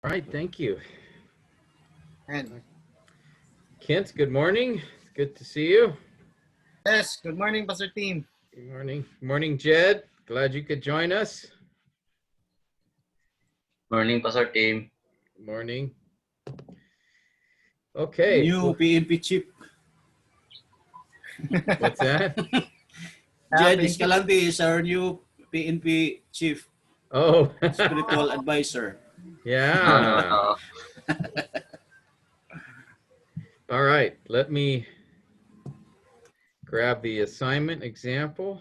All right, thank you. And Kent, good morning. It's good to see you. yes, good morning, Pastor Team. Good morning. Good morning, Jed. Glad you could join us. Morning, Pastor Team. Good morning. Okay. New PNP chief. What's that? Jed Escalante is our new PNP chief, Oh, spiritual advisor. yeah. All right, let me grab the assignment example.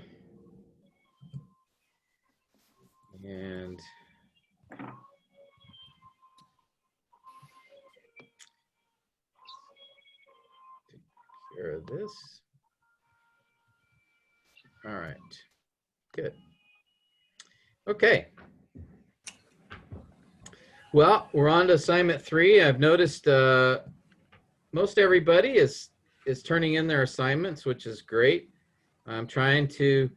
And take care of this. All right, good. Okay. Well, we're on to assignment 3. I've noticed most everybody is turning in their assignments, which is great. I'm trying to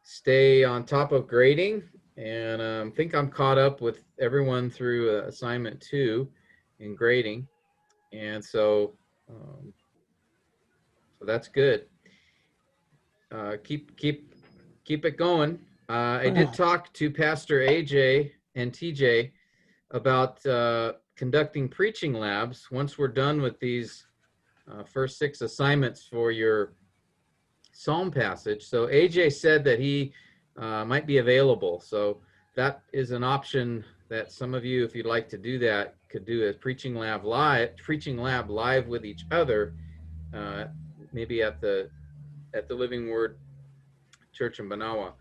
stay on top of grading, and I think I'm caught up with everyone through assignment 2 in grading, and so that's good. Keep it going. I did talk to Pastor AJ and TJ about conducting preaching labs once we're done with these first 6 assignments for your Psalm passage. So AJ said that he might be available. So that is an option that some of you, if you'd like to do that, could do a preaching lab live with each other, maybe at the Living Word Church in Banawa.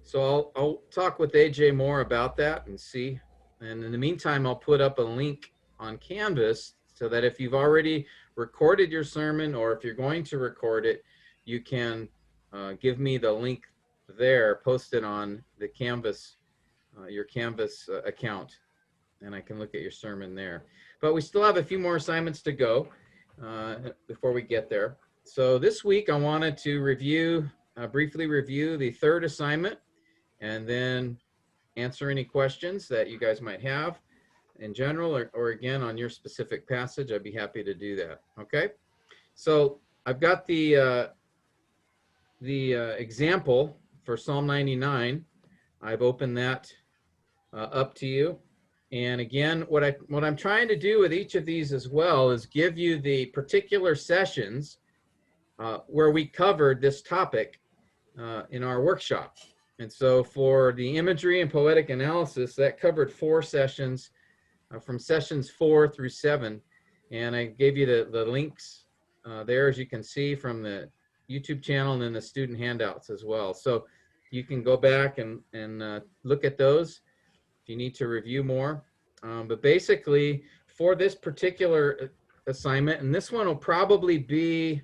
So I'll talk with AJ more about that and see. And in the meantime, I'll put up a link on Canvas so that if you've already recorded your sermon or if you're going to record it, you can give me the link there, post it on the Canvas, your Canvas account, and I can look at your sermon there. But we still have a few more assignments to go before we get there. So this week I wanted to briefly review the 3rd assignment, and then answer any questions that you guys might have in general, or again on your specific passage. I'd be happy to do that. Okay, so I've got the example for Psalm 99. I've opened that up to you, and again, what I'm trying to do with each of these as well is give you the particular sessions where we covered this topic in our workshop. And so for the imagery and poetic analysis, that covered 4 sessions from sessions 4 through 7. And I gave you the links there, as you can see, from the YouTube channel and then the student handouts as well. So you can go back and look at those if you need to review more. But basically, for this particular assignment, and this one will probably be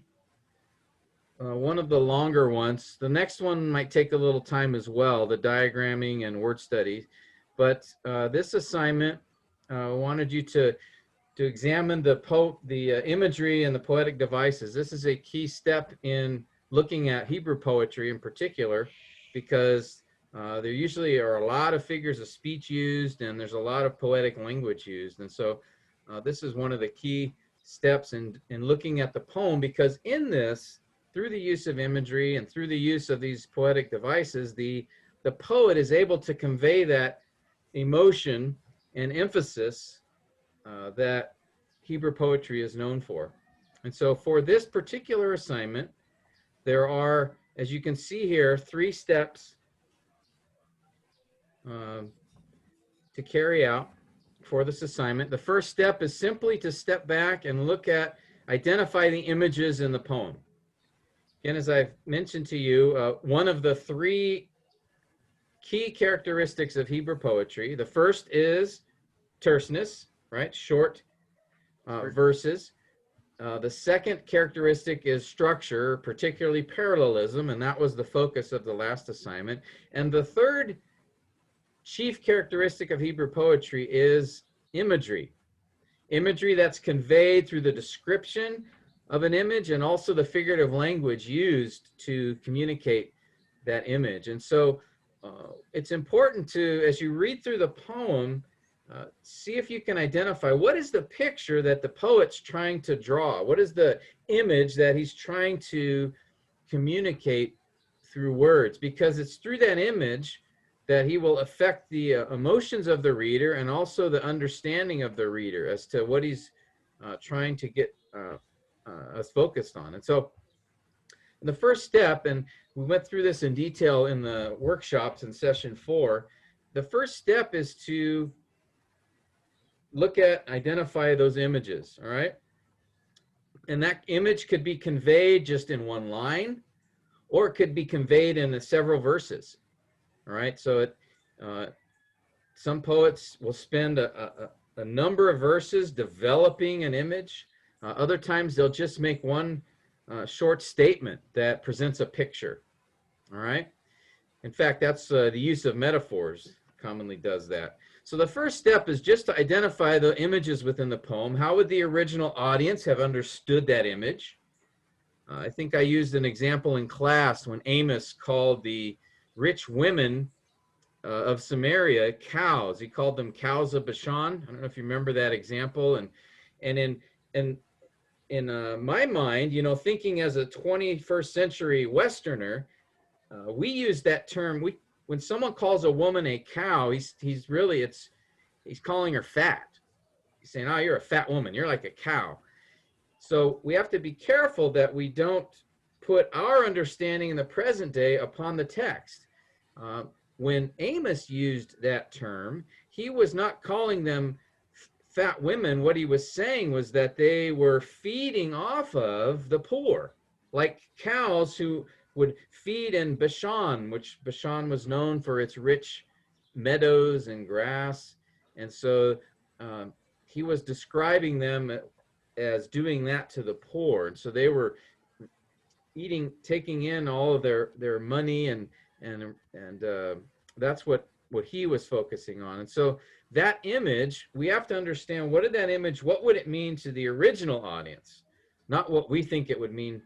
one of the longer ones. The next one might take a little time as well, the diagramming and word study. But this assignment wanted you to examine the imagery and the poetic devices. This is a key step in looking at Hebrew poetry in particular, because there usually are a lot of figures of speech used, and there's a lot of poetic language used. And so this is one of the key steps in looking at the poem, because in this, through the use of imagery and through the use of these poetic devices, the poet is able to convey that emotion and emphasis that Hebrew poetry is known for. And so for this particular assignment, there are, as you can see here, 3 steps to carry out for this assignment. The first step is simply to step back and identify the images in the poem. Again, as I've mentioned to you, one of the 3 key characteristics of Hebrew poetry, the first is terseness, right? Short verses. The second characteristic is structure, particularly parallelism, and that was the focus of the last assignment. And the third chief characteristic of Hebrew poetry is imagery. Imagery that's conveyed through the description of an image and also the figurative language used to communicate that image. And so it's important to, as you read through the poem, see if you can identify what is the picture that the poet's trying to draw. What is the image that he's trying to communicate through words? Because it's through that image that he will affect the emotions of the reader and also the understanding of the reader as to what he's trying to get us focused on. And so the first step, and we went through this in detail in the workshops in session 4, the first step is to look at, identify those images, all right? And that image could be conveyed just in one line, or it could be conveyed in several verses, all right? So some poets will spend a number of verses developing an image. Other times they'll just make one short statement that presents a picture, all right? In fact, that's the use of metaphors commonly does that. So the first step is just to identify the images within the poem. How would the original audience have understood that image? I think I used an example in class when Amos called the rich women of Samaria cows. He called them cows of Bashan. I don't know if you remember that example. And in my mind, you know, thinking as a 21st century Westerner, we use that term. When someone calls a woman a cow, he's calling her fat. He's saying, "Oh, you're a fat woman. You're like a cow." So we have to be careful that we don't put our understanding in the present day upon the text. When Amos used that term, he was not calling them fat women. What he was saying was that they were feeding off of the poor, like cows who would feed in Bashan, which Bashan was known for its rich meadows and grass. And so he was describing them as doing that to the poor. And so they were taking in all of their money, and that's what he was focusing on. And so that image, we have to understand, what would it mean to the original audience, not what we think it would mean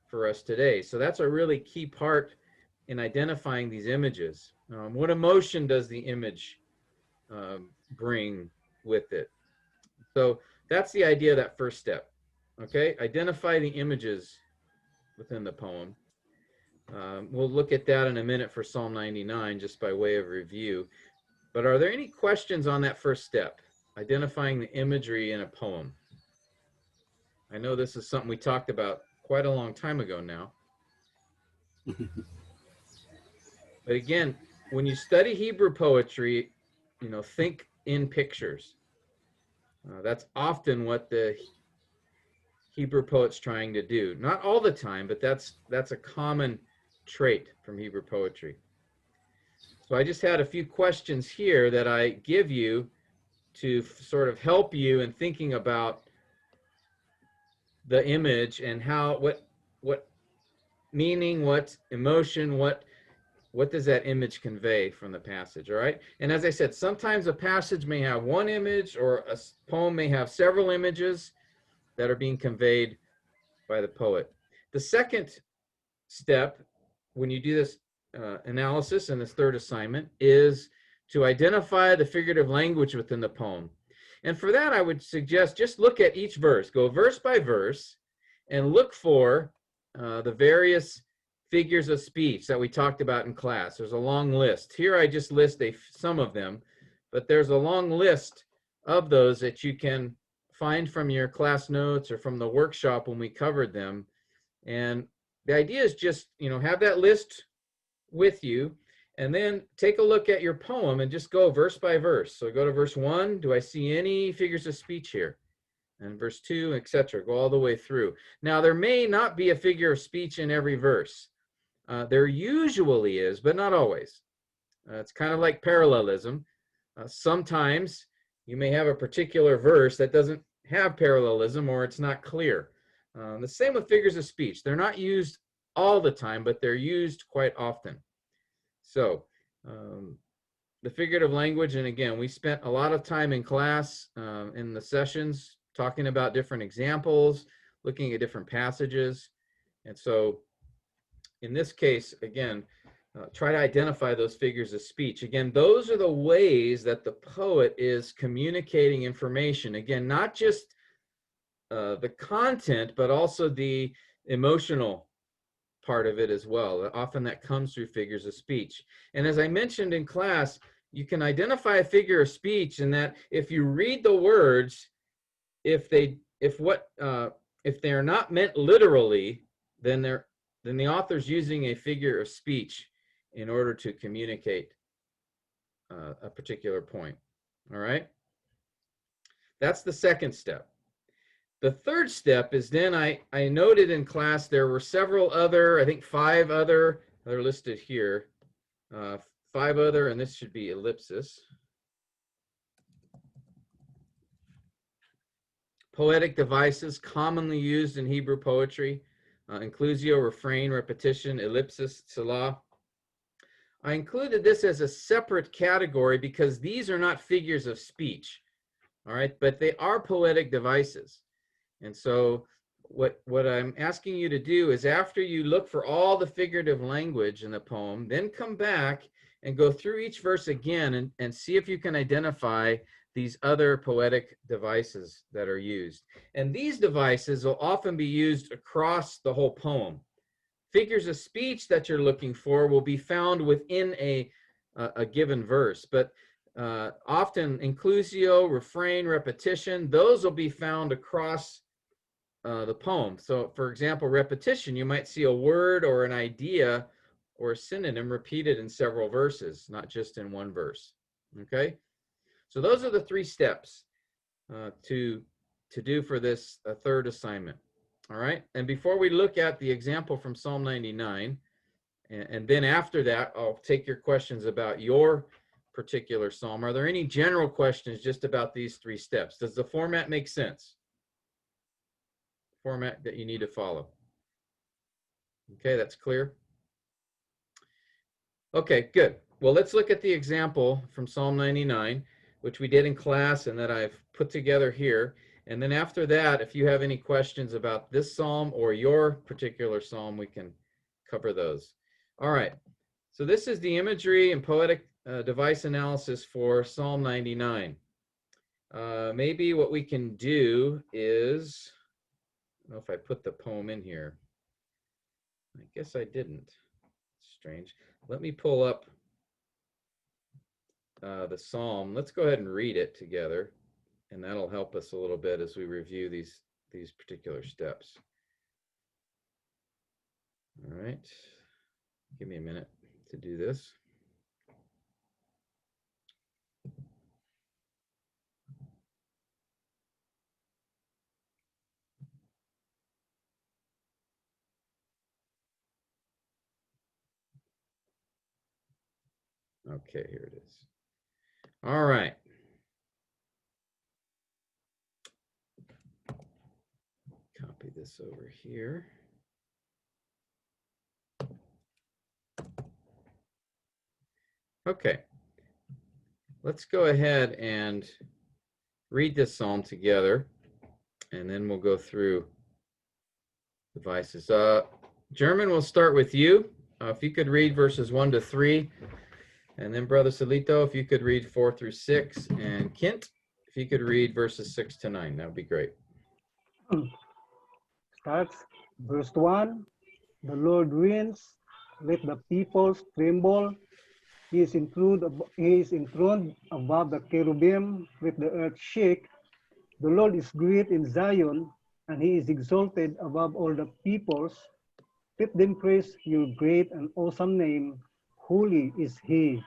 for us today. So that's a really key part in identifying these images. What emotion does the image bring with it? So that's the idea of that first step. Okay, identify the images within the poem. We'll look at that in a minute for Psalm 99, just by way of review. But are there any questions on that first step, identifying the imagery in a poem? I know this is something we talked about quite a long time ago now. But again, when you study Hebrew poetry, you know, think in pictures. That's often what the Hebrew poet's trying to do. Not all the time, but that's a common trait from Hebrew poetry. So I just had a few questions here that I give you to sort of help you in thinking about the image and how, what meaning, what emotion, what does that image convey from the passage, all right? And as I said, sometimes a passage may have one image, or a poem may have several images that are being conveyed by the poet. The second step, when you do this analysis in this third assignment, is to identify the figurative language within the poem. And for that, I would suggest just look at each verse, go verse by verse, and look for the various figures of speech that we talked about in class. There's a long list. Here I just list some of them, but there's a long list of those that you can find from your class notes or from the workshop when we covered them. And the idea is just, you know, have that list with you, and then take a look at your poem and just go verse by verse. So go to verse 1, do I see any figures of speech here? And verse 2, etc. Go all the way through. Now, there may not be a figure of speech in every verse. There usually is, but not always. It's kind of like parallelism. Sometimes you may have a particular verse that doesn't have parallelism, or it's not clear. The same with figures of speech. They're not used all the time, but they're used quite often. So the figurative language, and again, we spent a lot of time in class in the sessions talking about different examples, looking at different passages. And so in this case, again, try to identify those figures of speech. Again, those are the ways that the poet is communicating information. Again, not just the content, but also the emotional part of it as well. Often that comes through figures of speech. And as I mentioned in class, you can identify a figure of speech in that if you read the words, if they are not meant literally, then the author's using a figure of speech in order to communicate a particular point. All right? That's the second step. The third step is then I noted in class there were several other, I think 5 other, they're listed here, 5 other, and this should be ellipsis. Poetic devices commonly used in Hebrew poetry, inclusio, refrain, repetition, ellipsis, selah. I included this as a separate category because these are not figures of speech, all right, but they are poetic devices. And so what I'm asking you to do is after you look for all the figurative language in the poem, then come back and go through each verse again and see if you can identify these other poetic devices that are used. And these devices will often be used across the whole poem. Figures of speech that you're looking for will be found within a given verse, but often inclusio, refrain, repetition, those will be found across the poem. So for example, repetition, you might see a word or an idea or a synonym repeated in several verses, not just in one verse. Okay, so those are the 3 steps to do for this third assignment. All right, and before we look at the example from Psalm 99, and then after that, I'll take your questions about your particular psalm. Are there any general questions just about these 3 steps? Does the format make sense? Format that you need to follow. Okay, that's clear. Okay, good. Well, let's look at the example from Psalm 99, which we did in class and that I've put together here. And then after that, if you have any questions about this psalm or your particular psalm, we can cover those. All right. So this is the imagery and poetic device analysis for Psalm 99. Maybe what we can do is, I don't know if I put the poem in here. I guess I didn't. Strange. Let me pull up the psalm. Let's go ahead and read it together, and that'll help us a little bit as we review these particular steps. All right. Give me a minute to do this. Okay, here it is. All right. Copy this over here. Okay. Let's go ahead and read this psalm together, and then we'll go through devices. German, we'll start with you. If you could read verses 1 to 3, and then Brother Salito, if you could read 4 through 6, and Kent, if you could read verses 6 to 9, that would be great. Starts verse 1. The Lord reigns, let the peoples tremble. He is enthroned above the cherubim, let the earth shake. The Lord is great in Zion, and he is exalted above all the peoples. Let them praise your great and awesome name. Holy is he.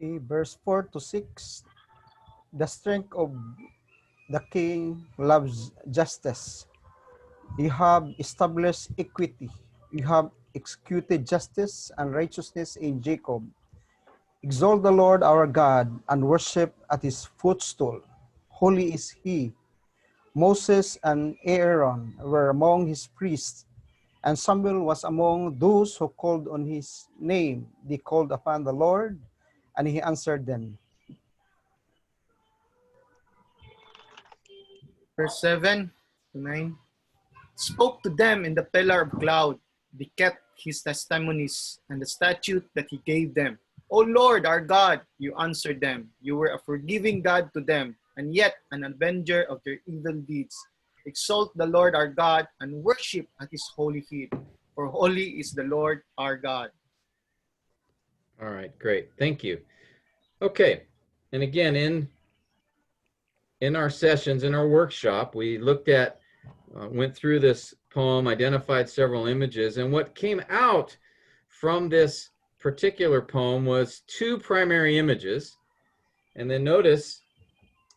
Okay, verse 4 to 6. The strength of the king loves justice. You have established equity. You have executed justice and righteousness in Jacob. Exalt the Lord our God and worship at his footstool. Holy is he. Moses and Aaron were among his priests, and Samuel was among those who called on his name. They called upon the Lord, and he answered them. Verse 7 to 9. Spoke to them in the pillar of cloud. They kept his testimonies and the statute that he gave them. O Lord, our God, you answered them. You were a forgiving God to them, and yet an avenger of their evil deeds. Exalt the Lord our God and worship at his holy feet, for holy is the Lord our God. All right, great. Thank you. Okay. And again, in our sessions, in our workshop, we looked at, went through this poem, identified several images, and what came out from this particular poem was two primary images. And then notice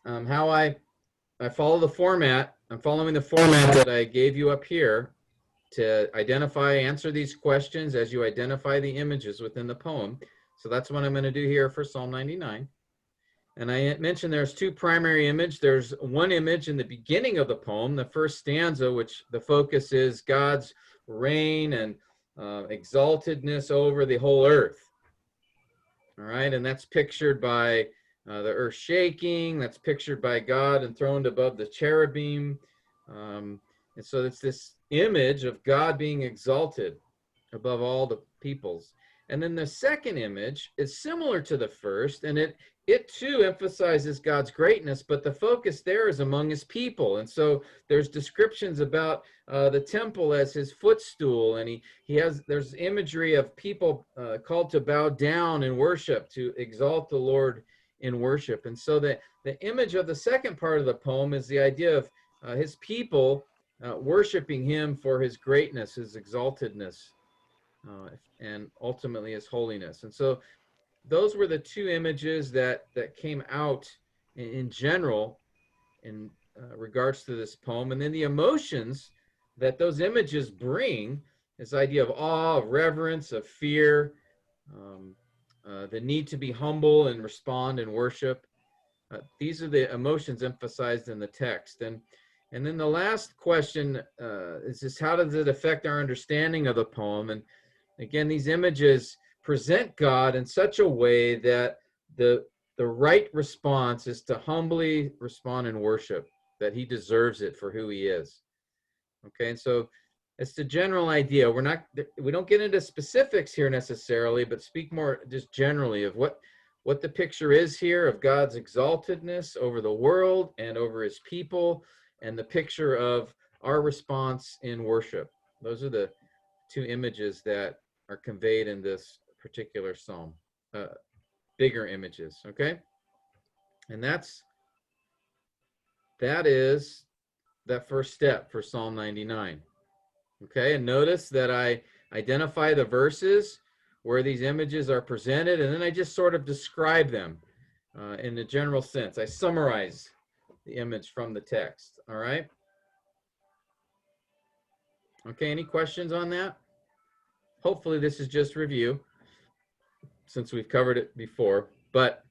how I follow the format. I'm following the format that I gave you up here to identify, answer these questions as you identify the images within the poem. So that's what I'm going to do here for Psalm 99. And I mentioned there's two primary images. There's one image in the beginning of the poem, the first stanza, which the focus is God's reign and exaltedness over the whole earth. All right, and that's pictured by the earth shaking. That's pictured by God enthroned above the cherubim. And so it's this image of God being exalted above all the peoples. And then the second image is similar to the first, and it too emphasizes God's greatness, but the focus there is among his people. And so there's descriptions about the temple as his footstool, and there's imagery of people called to bow down in worship, to exalt the Lord in worship. And so the image of the second part of the poem is the idea of his people worshiping him for his greatness, his exaltedness, and ultimately his holiness. And so those were the two images that came out in general in regards to this poem. And then the emotions that those images bring, this idea of awe, of reverence, of fear, the need to be humble and respond in worship. These are the emotions emphasized in the text. And then the last question is just, how does it affect our understanding of the poem? And again, these images present God in such a way that the right response is to humbly respond in worship, that he deserves it for who he is. Okay, and so it's the general idea. We don't get into specifics here necessarily, but speak more just generally of what the picture is here of God's exaltedness over the world and over his people, and the picture of our response in worship. Those are the two images that are conveyed in this particular psalm, bigger images, okay? And that is that first step for Psalm 99, okay? And notice that I identify the verses where these images are presented, and then I just sort of describe them in a general sense. I summarize the image from the text, all right? Okay, any questions on that? Hopefully this is just review, since we've covered it before, but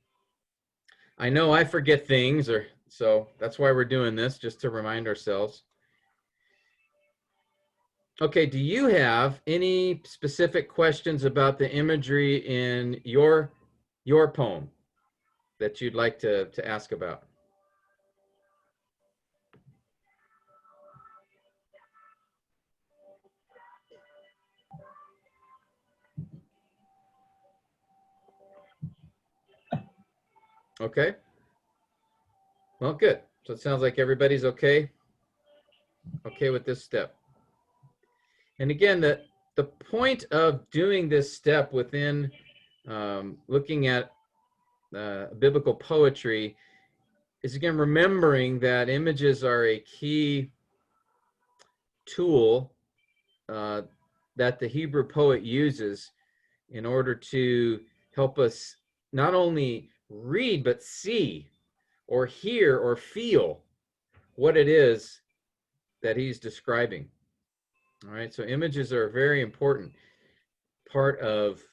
I know I forget things, so that's why we're doing this, just to remind ourselves. Okay, do you have any specific questions about the imagery in your poem that you'd like to ask about? Okay. Well, good. So it sounds like everybody's okay with this step. And again, the point of doing this step within looking at biblical poetry is, again, remembering that images are a key tool that the Hebrew poet uses in order to help us not only read, but see or hear or feel what it is that he's describing. All right, so images are a very important part of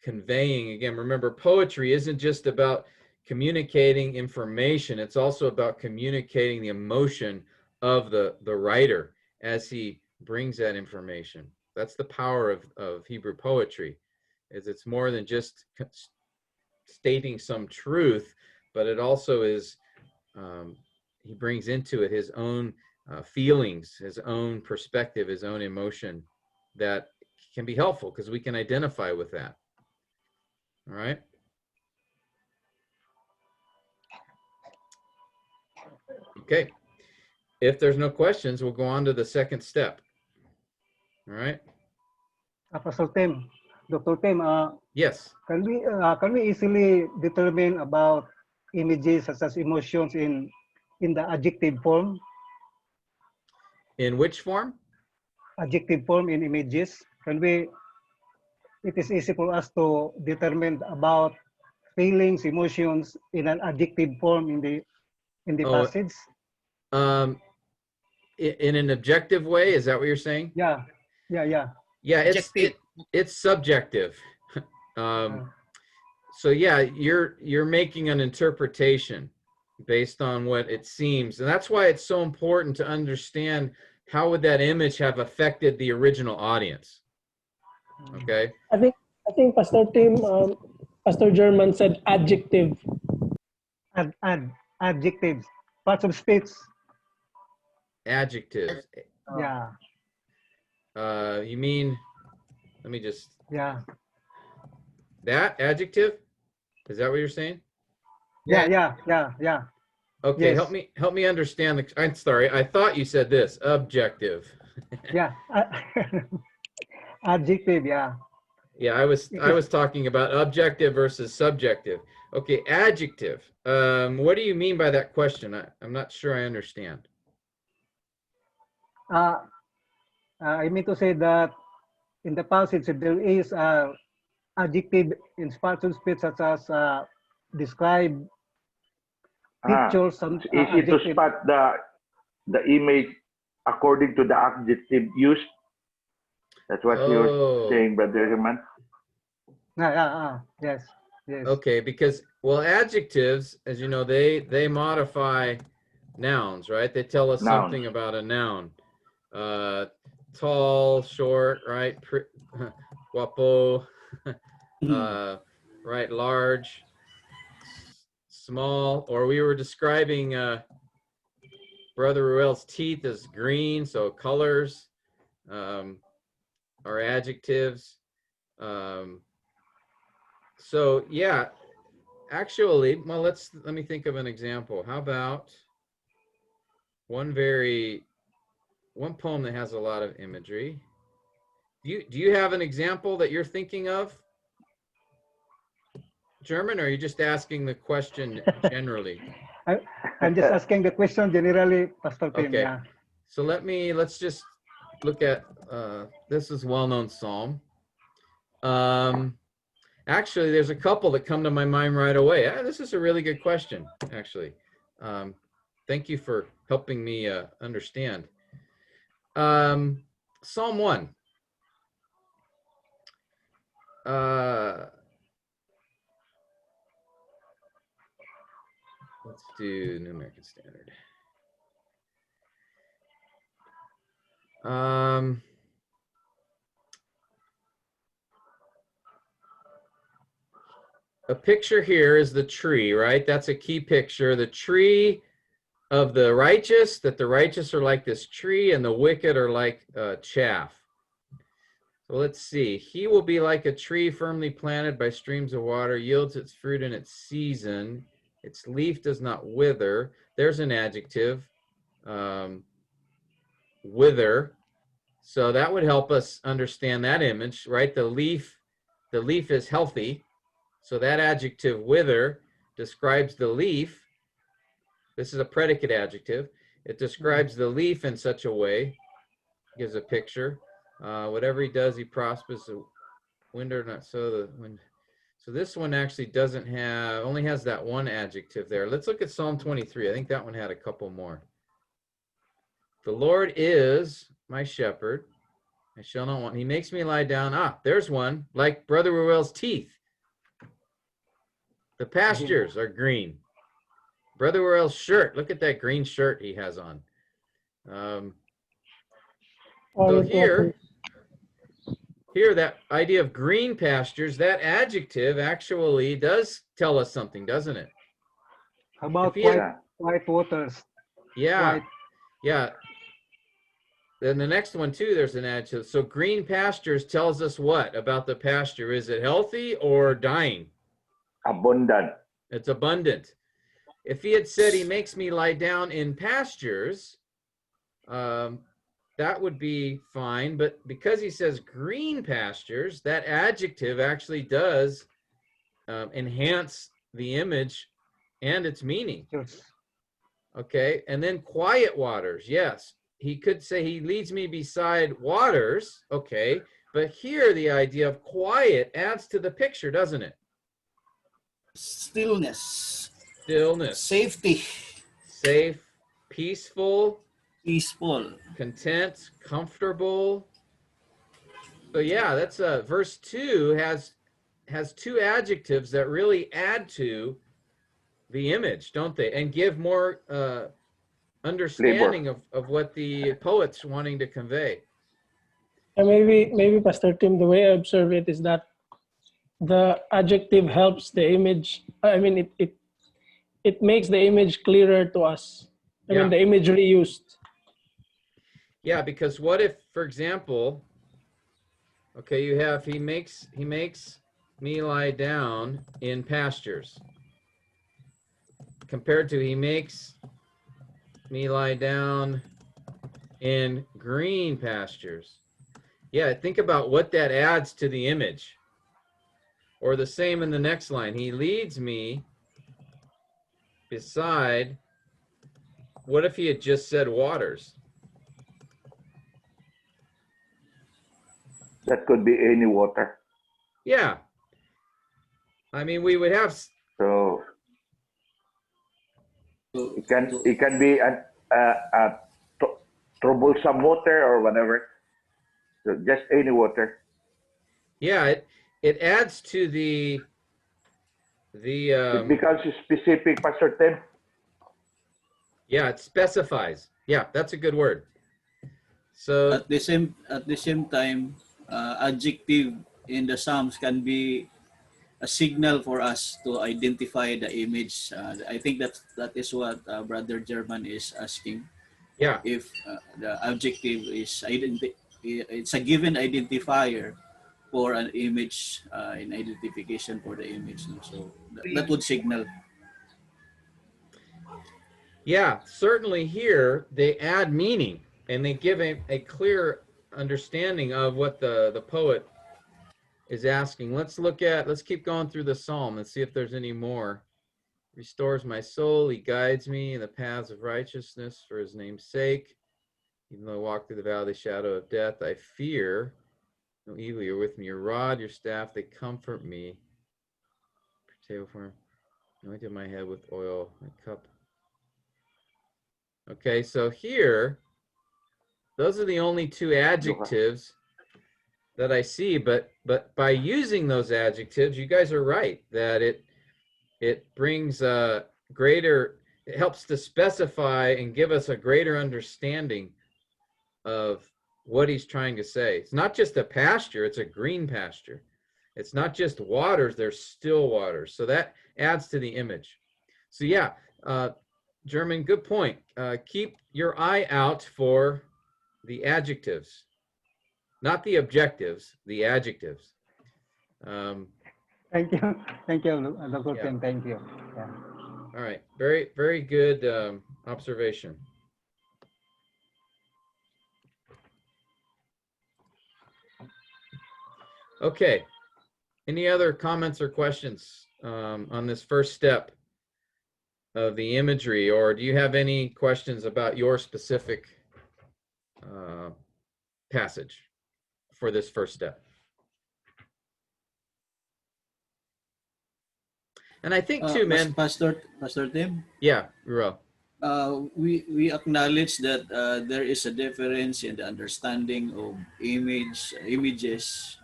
conveying. Again, remember, poetry isn't just about communicating information, it's also about communicating the emotion of the writer as he brings that information. That's the power of Hebrew poetry, is it's more than just stating some truth, but it also is, he brings into it his own feelings, his own perspective, his own emotion that can be helpful because we can identify with that. All right. Okay. If there's no questions, we'll go on to the second step. All right. Pastor Tim, Dr. Tim, Yes. can we easily determine about images such as emotions in the adjective form? In which form? Adjective form in images. It is easy for us to determine about feelings, emotions in an adjective form in the passage. In an objective way, is that what you're saying? Yeah. Yeah, it's subjective. So yeah, you're making an interpretation based on what it seems, and that's why it's so important to understand how would that image have affected the original audience. Okay. I think Pastor Tim, Pastor German said adjective. Adjectives, parts of speech. Adjectives. Yeah. You mean? Let me just. Yeah. That adjective? Is that what you're saying? Yeah. Okay, Yes. help me understand the. I'm sorry, I thought you said this objective. Yeah. Adjective. Yeah. Yeah, I was talking about objective versus subjective. Okay, adjective. What do you mean by that question? I'm not sure I understand. I mean to say that in the passage there is adjective in parts of speech such as describe, picture, some It's easy to adjective. spot the image according to the adjective used. That's what you're saying, Brother Herman. Yes. Okay, because well, adjectives, as you know, they modify nouns, right? They tell us something about a noun. Tall, short, right? Guapo, right? Large, small. Or we were describing Brother Ruel's teeth as green, so colors are adjectives. So yeah, actually, well, let me think of an example. How about one poem that has a lot of imagery? Do you have an example that you're thinking of, German, or are you just asking the question generally? I'm just asking the question generally, Pastor Tim. Okay. Yeah. So let's just look at this is well-known psalm. Actually, there's a couple that come to my mind right away. This is a really good question, actually. Thank you for helping me understand. Psalm 1. Let's do New American Standard. A picture here is the tree, right? That's a key picture. The tree of the righteous, that the righteous are like this tree and the wicked are like chaff. So let's see. He will be like a tree firmly planted by streams of water, yields its fruit in its season. Its leaf does not wither. There's an adjective, wither. So that would help us understand that image, right? The leaf is healthy. So that adjective wither describes the leaf. This is a predicate adjective. It describes the leaf in such a way, gives a picture. Whatever he does, he prospers. The wind or not so the wind. So this one actually only has that one adjective there. Let's look at Psalm 23. I think that one had a couple more. The Lord is my shepherd. I shall not want. He makes me lie down. There's one, like Brother Ruel's teeth. The pastures are green. Brother Ruel's shirt. Look at that green shirt he has on. So here, that idea of green pastures, that adjective actually does tell us something, doesn't it? How about white waters? Yeah. White. Yeah. then the next one too, there's an adjective. So green pastures tells us what about the pasture? Is it healthy or dying? Abundant. It's abundant. If he had said he makes me lie down in pastures, that would be fine. But because he says green pastures, that adjective actually does enhance the image and its meaning. Yes. Okay, and then quiet waters. Yes, he could say he leads me beside waters. Okay, but here the idea of quiet adds to the picture, doesn't it? Stillness. Stillness. Safety. Safe, peaceful, Peaceful. content, comfortable. So yeah, that's verse 2 has two adjectives that really add to the image, don't they? And give more understanding of what the poet's wanting to convey. And maybe Pastor Tim, the way I observe it is that the adjective helps the image. I mean, it makes the image clearer to us. I mean, the imagery used. Yeah, because what if, for example, okay, you have he makes me lie down in pastures, compared to he makes me lie down in green pastures. Yeah, think about what that adds to the image. Or the same in the next line. He leads me beside, what if he had just said waters? That could be any water. Yeah. I mean, we would have. So it can be a troublesome water or whatever. So just any water. Yeah, it adds to the. It becomes specific, Pastor Tim. Yeah, it specifies. Yeah, that's a good word. So At the same time, adjective in the Psalms can be a signal for us to identify the image. I think that is what Brother German is asking. yeah, If the adjective is it's a given identifier for an image, in identification for the image. So that would signal. yeah, certainly here they add meaning and they give a clear understanding of what the poet is asking. Let's keep going through the psalm and see if there's any more. Restores my soul, he guides me in the paths of righteousness for his name's sake. Even though I walk through the valley of the shadow of death, I fear no evil. You're with me. Your rod, your staff, they comfort me. Table for him. Anointed my head with oil, my cup. Okay, so here, those are the only two adjectives that I see, but by using those adjectives, you guys are right that it brings a greater, it helps to specify and give us a greater understanding of what he's trying to say. It's not just a pasture, it's a green pasture. It's not just waters, there's still waters. So that adds to the image. So yeah, German, good point. Keep your eye out for the adjectives, not the objectives, the adjectives. Thank you. Thank you, Dr. Yeah. Tim. Thank you. Yeah. All right, very, very good observation. Okay, any other comments or questions on this first step of the imagery, or do you have any questions about your specific passage for this first step? And I think too, man. Pastor Tim. Yeah, Ruel. We acknowledge that there is a difference in the understanding of images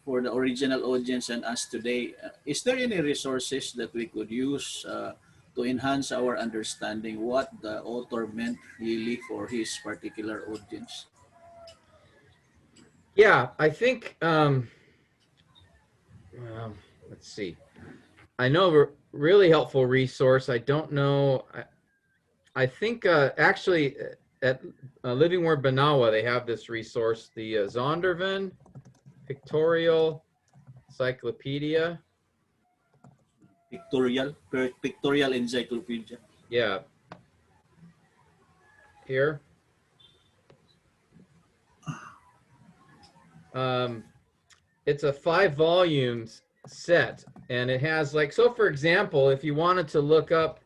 for the original audience and us today. Is there any resources that we could use to enhance our understanding what the author meant really for his particular audience? Yeah, I think, let's see. I know a really helpful resource. I don't know. I think actually at Living Word Banawa, they have this resource, the Zondervan Pictorial Encyclopedia. Pictorial encyclopedia. Yeah. Here. It's a 5 volumes set, and it has like, so for example, if you wanted to look up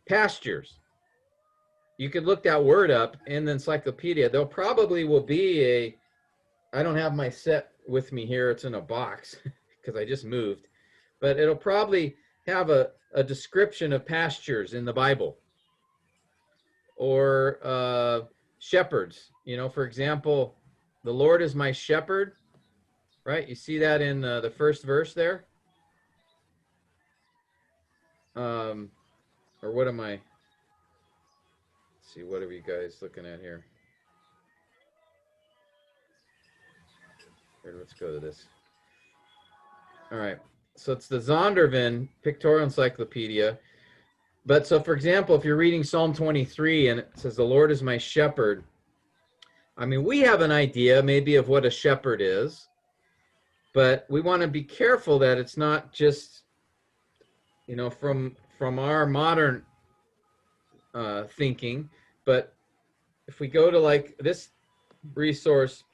pastures, you could look that word up in the encyclopedia. There probably will be I don't have my set with me here, it's in a box because I just moved, but it'll probably have a description of pastures in the Bible, or shepherds. You know, for example, the Lord is my shepherd, right? You see that in the first verse there. Or what am I? Let's see, what are you guys looking at here? Here, let's go to this. All right, so it's the Zondervan Pictorial Encyclopedia. But so, for example, if you're reading Psalm 23 and it says, the Lord is my shepherd, I mean, we have an idea maybe of what a shepherd is, but we want to be careful that it's not just, you know, from our modern thinking. But if we go to like this resource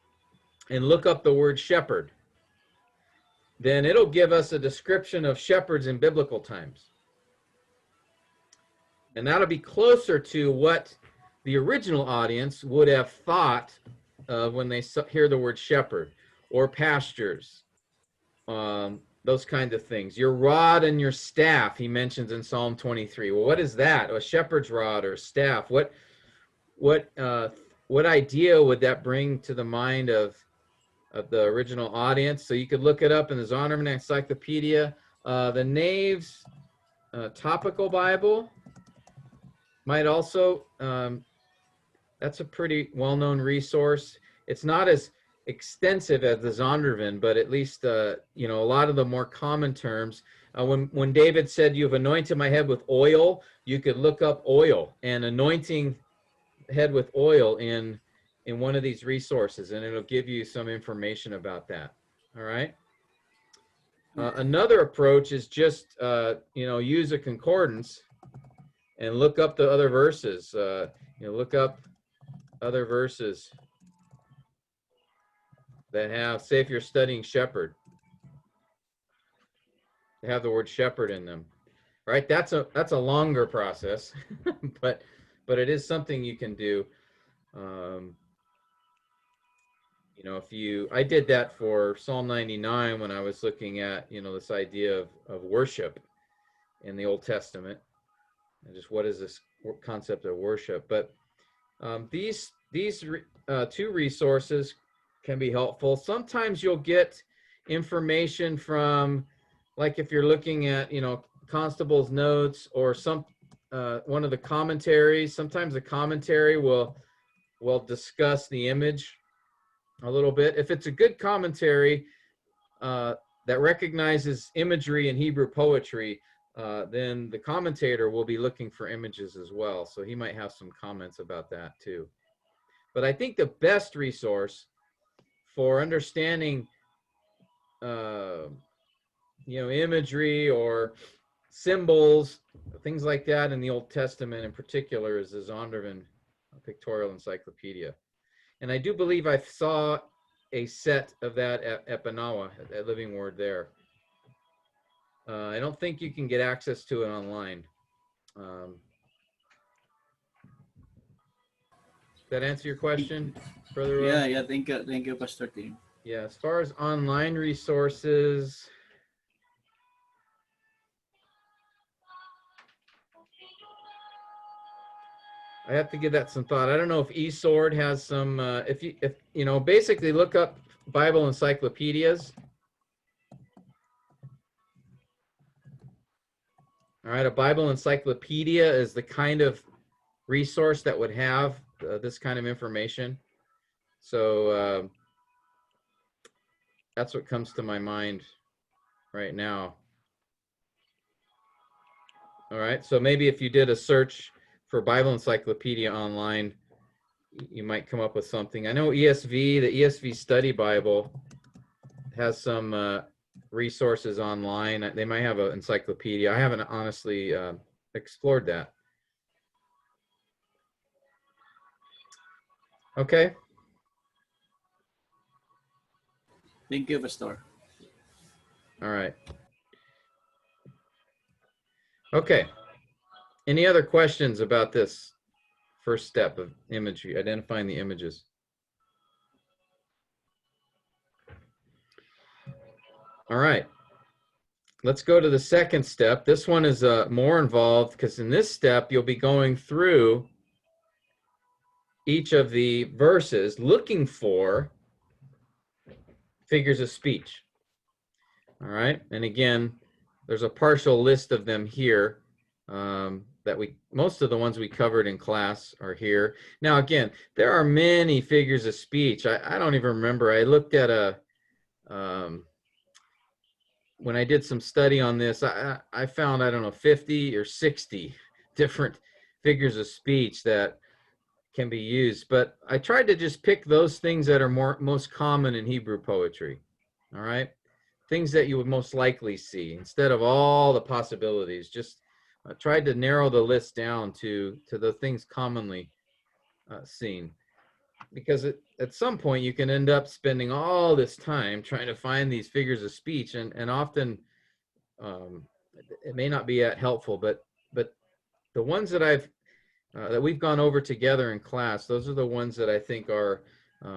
and look up the word shepherd, then it'll give us a description of shepherds in biblical times. And that'll be closer to what the original audience would have thought of when they hear the word shepherd, or pastures, those kinds of things. Your rod and your staff, he mentions in Psalm 23. Well, what is that? A shepherd's rod or staff? What idea would that bring to the mind of the original audience? So you could look it up in the Zondervan Encyclopedia. The Nave's Topical Bible might also, that's a pretty well-known resource. It's not as extensive as the Zondervan, but at least, you know, a lot of the more common terms. When David said, you've anointed my head with oil, you could look up oil and anointing head with oil in one of these resources, and it'll give you some information about that. All right. Another approach is just, you know, use a concordance and look up the other verses. You know, look up other verses that have, say if you're studying shepherd, they have the word shepherd in them, right? That's a longer process, but it is something you can do. You know, I did that for Psalm 99 when I was looking at, you know, this idea of worship in the Old Testament, and just what is this concept of worship. But these two resources can be helpful. Sometimes you'll get information from, like if you're looking at, you know, Constable's notes or one of the commentaries. Sometimes the commentary will discuss the image a little bit. If it's a good commentary that recognizes imagery in Hebrew poetry, then the commentator will be looking for images as well. So he might have some comments about that too. But I think the best resource for understanding, you know, imagery or symbols, things like that in the Old Testament in particular, is the Zondervan Pictorial Encyclopedia. And I do believe I saw a set of that at Banawa, at Living Word there. I don't think you can get access to it online. That answer your question, Brother Roy? Yeah, thank you, Pastor Tim. Yeah, as far as online resources, I have to give that some thought. I don't know if eSword has some. If you know, basically look up Bible encyclopedias. All right, a Bible encyclopedia is the kind of resource that would have this kind of information. So that's what comes to my mind right now. All right, so maybe if you did a search for Bible Encyclopedia Online, you might come up with something. I know ESV, the ESV Study Bible has some resources online. They might have an encyclopedia. I haven't honestly explored that. Okay. Thank you, Pastor. All right. Okay. Any other questions about this first step of imagery, identifying the images? All right. Let's go to the second step. This one is more involved because in this step, you'll be going through each of the verses looking for figures of speech. All right. And again, there's a partial list of them here that most of the ones we covered in class are here. Now, again, there are many figures of speech. I don't even remember. I looked at when I did some study on this, I found, I don't know, 50 or 60 different figures of speech that can be used. But I tried to just pick those things that are most common in Hebrew poetry. All right. Things that you would most likely see instead of all the possibilities. Just tried to narrow the list down to the things commonly seen. Because at some point you can end up spending all this time trying to find these figures of speech, and often it may not be that helpful, but the ones that we've gone over together in class, those are the ones that I think are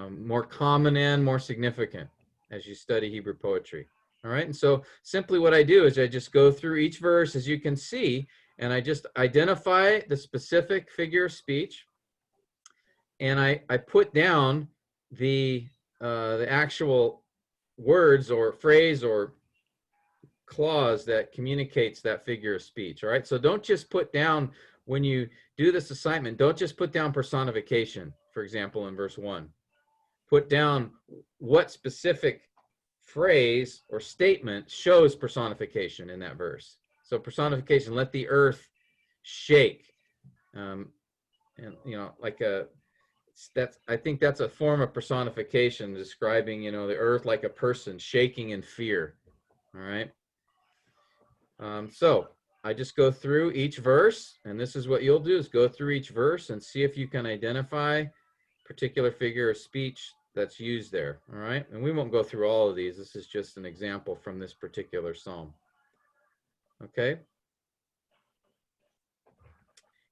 more common and more significant as you study Hebrew poetry. All right, and so simply what I do is I just go through each verse, as you can see, and I just identify the specific figure of speech, and I put down the actual words or phrase or clause that communicates that figure of speech. All right, so don't just put down, when you do this assignment, don't just put down personification, for example, in verse 1. Put down what specific phrase or statement shows personification in that verse. So personification, let the earth shake, and like I think that's a form of personification, describing the earth like a person shaking in fear. All right. So I just go through each verse, and this is what you'll do, is go through each verse and see if you can identify a particular figure of speech that's used there. All right, and we won't go through all of these. This is just an example from this particular psalm. Okay,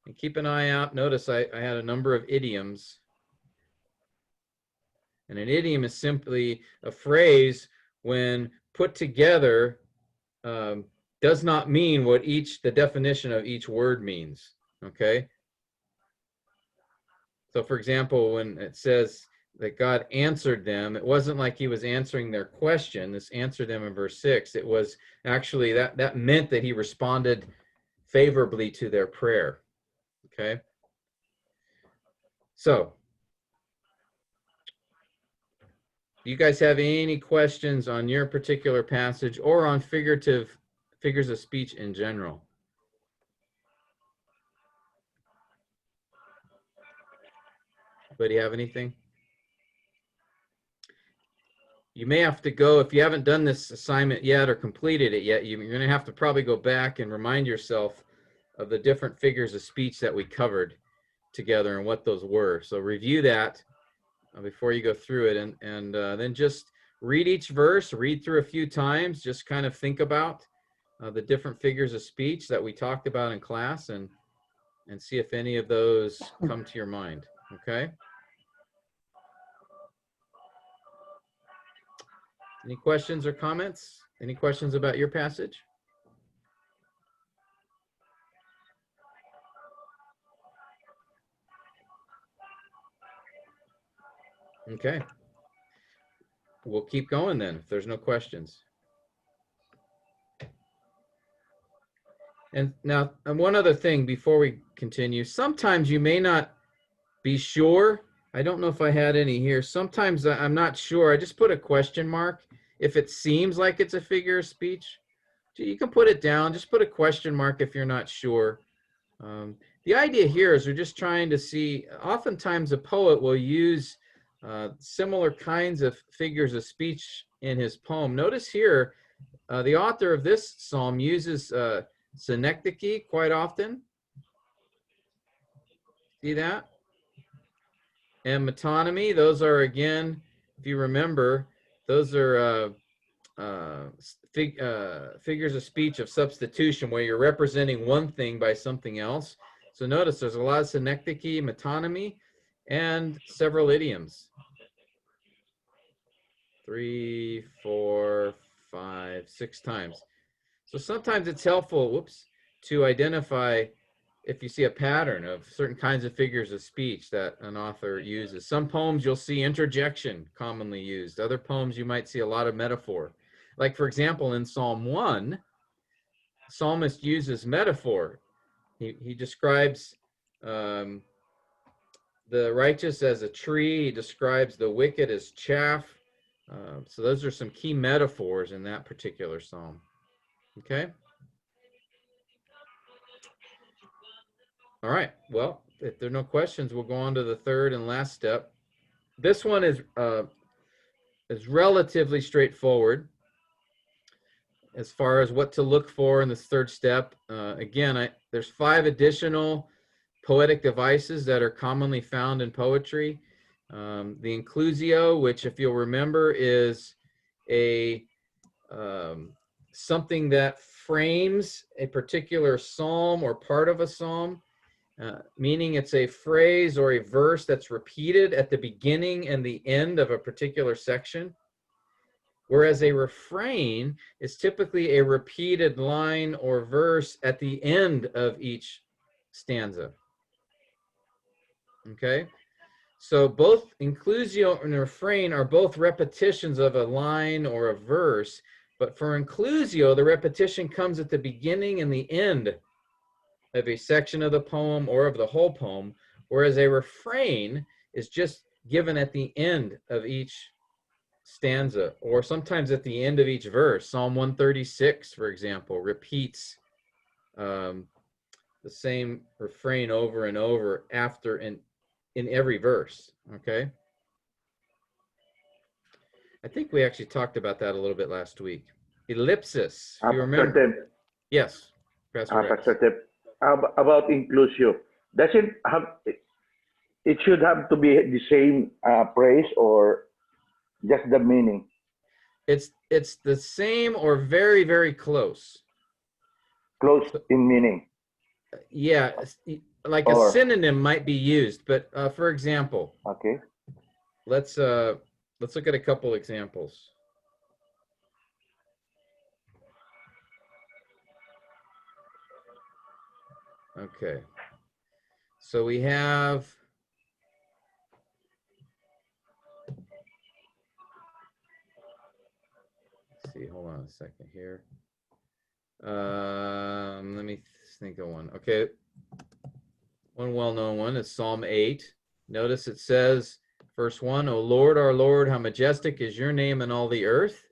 and keep an eye out. Notice I had a number of idioms, and an idiom is simply a phrase when put together does not mean what the definition of each word means. Okay, so for example, when it says that God answered them, it wasn't like he was answering their question. This answered them in verse 6. It was actually that meant that he responded favorably to their prayer. Okay. So, do you guys have any questions on your particular passage or on figures of speech in general? Anybody have anything? You may have to go, if you haven't done this assignment yet or completed it yet, you're going to have to probably go back and remind yourself of the different figures of speech that we covered together and what those were. So review that before you go through it, and then just read each verse, read through a few times, just kind of think about the different figures of speech that we talked about in class, and see if any of those come to your mind. Okay? Any questions or comments? Any questions about your passage? Okay. We'll keep going then if there's no questions. And now, one other thing before we continue. Sometimes you may not be sure. I don't know if I had any here. Sometimes I'm not sure. I just put a question mark if it seems like it's a figure of speech. You can put it down. Just put a question mark if you're not sure. The idea here is we're just trying to see, oftentimes a poet will use similar kinds of figures of speech in his poem. Notice here, the author of this psalm uses synecdoche quite often. See that? And metonymy, those are, again, if you remember, those are figures of speech of substitution where you're representing one thing by something else. So notice there's a lot of synecdoche, metonymy, and several idioms. 3, 4, 5, 6 times. So sometimes it's helpful, to identify if you see a pattern of certain kinds of figures of speech that an author uses. Some poems you'll see interjection commonly used. Other poems you might see a lot of metaphor. Like, for example, in Psalm 1, psalmist uses metaphor. He describes the righteous as a tree. He describes the wicked as chaff. So those are some key metaphors in that particular psalm. Okay? All right. Well, if there are no questions, we'll go on to the third and last step. This one is relatively straightforward as far as what to look for in this third step. Again, there's 5 additional poetic devices that are commonly found in poetry. The inclusio, which, if you'll remember, is something that frames a particular psalm or part of a psalm, meaning it's a phrase or a verse that's repeated at the beginning and the end of a particular section. Whereas a refrain is typically a repeated line or verse at the end of each stanza. Okay? So both inclusio and refrain are both repetitions of a line or a verse, but for inclusio, the repetition comes at the beginning and the end of a section of the poem or of the whole poem, whereas a refrain is just given at the end of each stanza, or sometimes at the end of each verse. Psalm 136, for example, repeats the same refrain over and over after in every verse. Okay, I think we actually talked about that a little bit last week. Ellipsis, if you remember. Tim. Yes, Pastor Rex. Pastor Tim. About inclusio, does it have? It should have to be the same phrase or just the meaning? It's the same or very, very close. Close in meaning. Yeah, like a synonym might be used, but for example, okay, let's look at a couple examples. Okay, so we have, let's see, hold on a second here. Let me think of one. Okay, one well-known one is Psalm 8. Notice it says, verse 1, O Lord, our Lord, how majestic is your name in all the earth.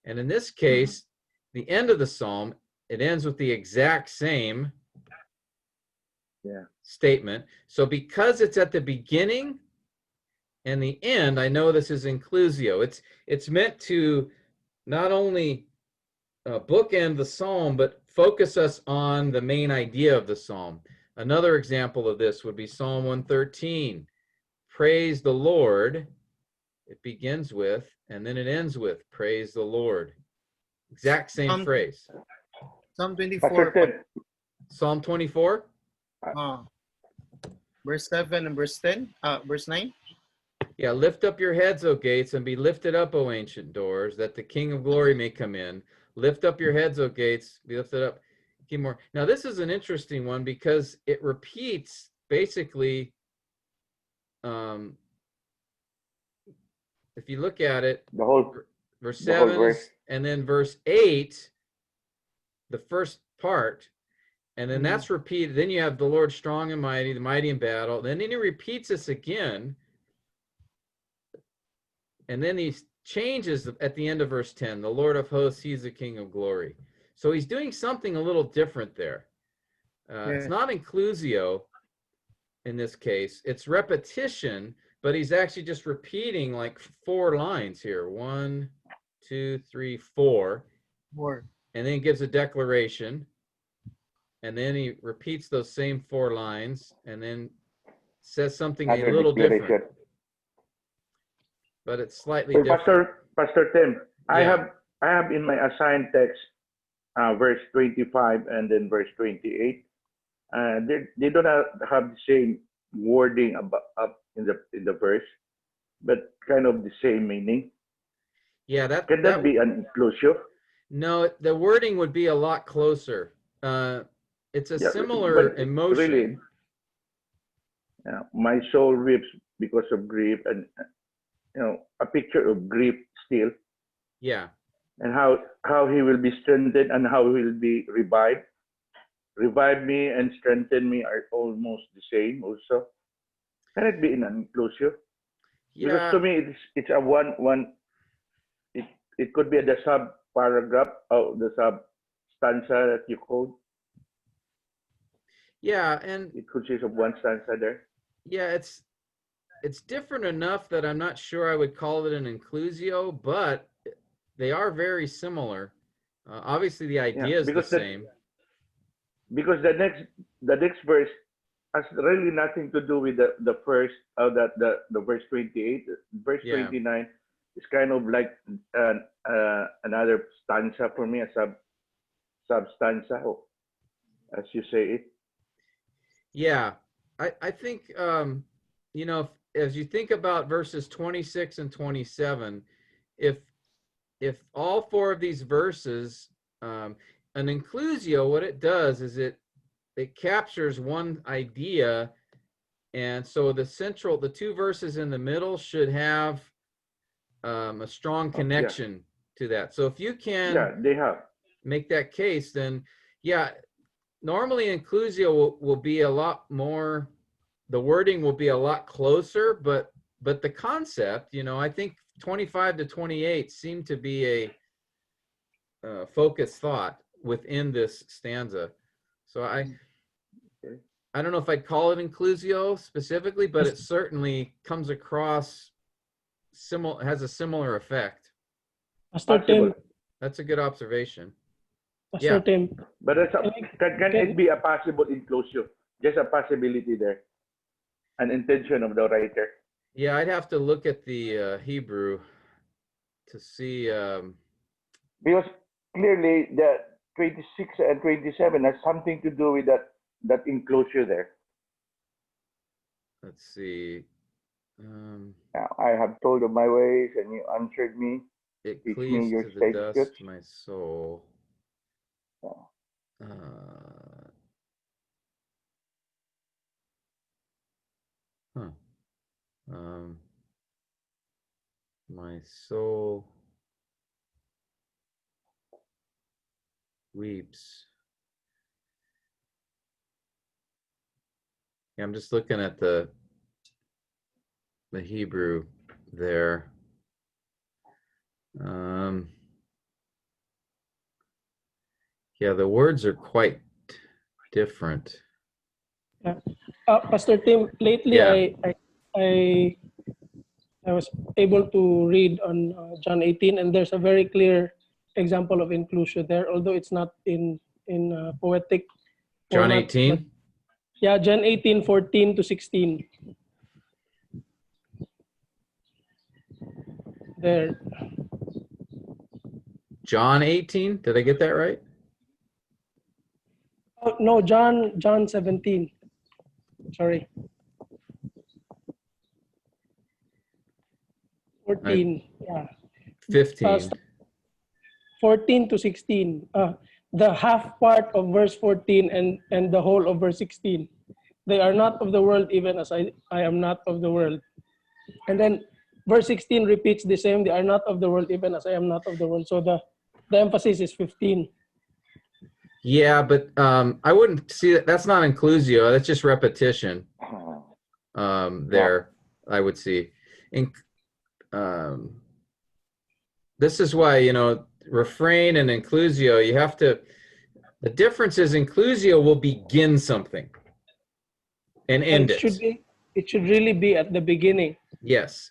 And in this case, the end of the psalm, it ends with the exact same statement. So because it's at the beginning and the end, I know this is inclusio. It's meant to not only bookend the psalm, but focus us on the main idea of the psalm. Another example of this would be Psalm 113. Praise the Lord. It begins with, and then it ends with, praise the Lord. Exact same phrase. Psalm 24. Psalm 24. Verse 7 and verse 10. Verse 9. Yeah, lift up your heads, O gates, and be lifted up, O ancient doors, that the King of glory may come in. Lift up your heads, O gates, be lifted up. Keep more. Now, this is an interesting one because it repeats basically, if you look at it, the whole verse 7 verse. And then verse 8, the first part, and then that's repeated. Then you have the Lord strong and mighty, the mighty in battle. Then he repeats this again. And then he changes at the end of verse 10, the Lord of hosts, he's the King of glory. So he's doing something a little different there. It's not inclusio in this case. It's repetition, but he's actually just repeating like 4 lines here. 1, 2, 3, 4. More. And then he gives a declaration. And then he repeats those same 4 lines and then says something a Another little declaration. different. But it's slightly Well, different. Pastor Tim, I Yeah. have in my assigned text verse 25 and then verse 28. They don't have the same wording up in the verse, but kind of the same meaning. Yeah, Can that be an inclusive? No, the wording would be a lot closer. It's a Yeah, similar but emotion. really, my soul weeps because of grief, and a picture of grief still, Yeah. and how he will be strengthened and how he will be revived. Revive me and strengthen me are almost the same. Also, can it be in an inclusive? Because Yeah. to me, it's a one. It could be the sub paragraph or the sub stanza that you called. Yeah, and It consists of one stanza there. yeah, it's different enough that I'm not sure I would call it an inclusio, but they are very similar. Obviously, the Yeah, idea is the same. because the next verse has really nothing to do with the first the verse 28. Verse Yeah. 29 is kind of like another stanza for me, a sub stanza, as you say it. Yeah, I think as you think about verses 26 and 27, if all 4 of these verses, an inclusio, what it does is it captures one idea, and so the 2 verses in the middle should have a strong connection to that. So if you can they have. make that case, then yeah, normally inclusio will be a lot more, the wording will be a lot closer, but the concept, I think 25 to 28 seem to be a focused thought within this stanza. So I don't know if I'd call it inclusio specifically, but it certainly comes across has a similar effect. Pastor Tim, That's a good observation. Pastor Tim, But can it be a possible inclusive? Just a possibility there, an intention of the writer. Yeah, I'd have to look at the Hebrew to see. Because clearly the 26 and 27 has something to do with that enclosure there. Let's see. Now, I have told of my ways, and you answered me. It Teach me cleaves your to the dust, statutes. my soul. My soul weeps. Yeah, I'm just looking at the Hebrew there. Yeah, the words are quite different. Pastor Tim, lately Yeah. I was able to read on John 18, and there's a very clear example of inclusion there, although it's not in poetic John format, 18? but yeah, John 18, 14 to 16. There. John 18? Did I get that right? Oh, no, John 17. Sorry. 14. Yeah. 15. 14 to 16. The half part of verse 14 and the whole of verse 16. They are not of the world, even as I am not of the world. And then verse 16 repeats the same. They are not of the world, even as I am not of the world. So the emphasis is 15. Yeah, but I wouldn't see that. That's not inclusio. That's just repetition. There, I would see. This is why, refrain and inclusio, you have to, The difference is inclusio will begin something and end it. It should really be at the beginning. Yes.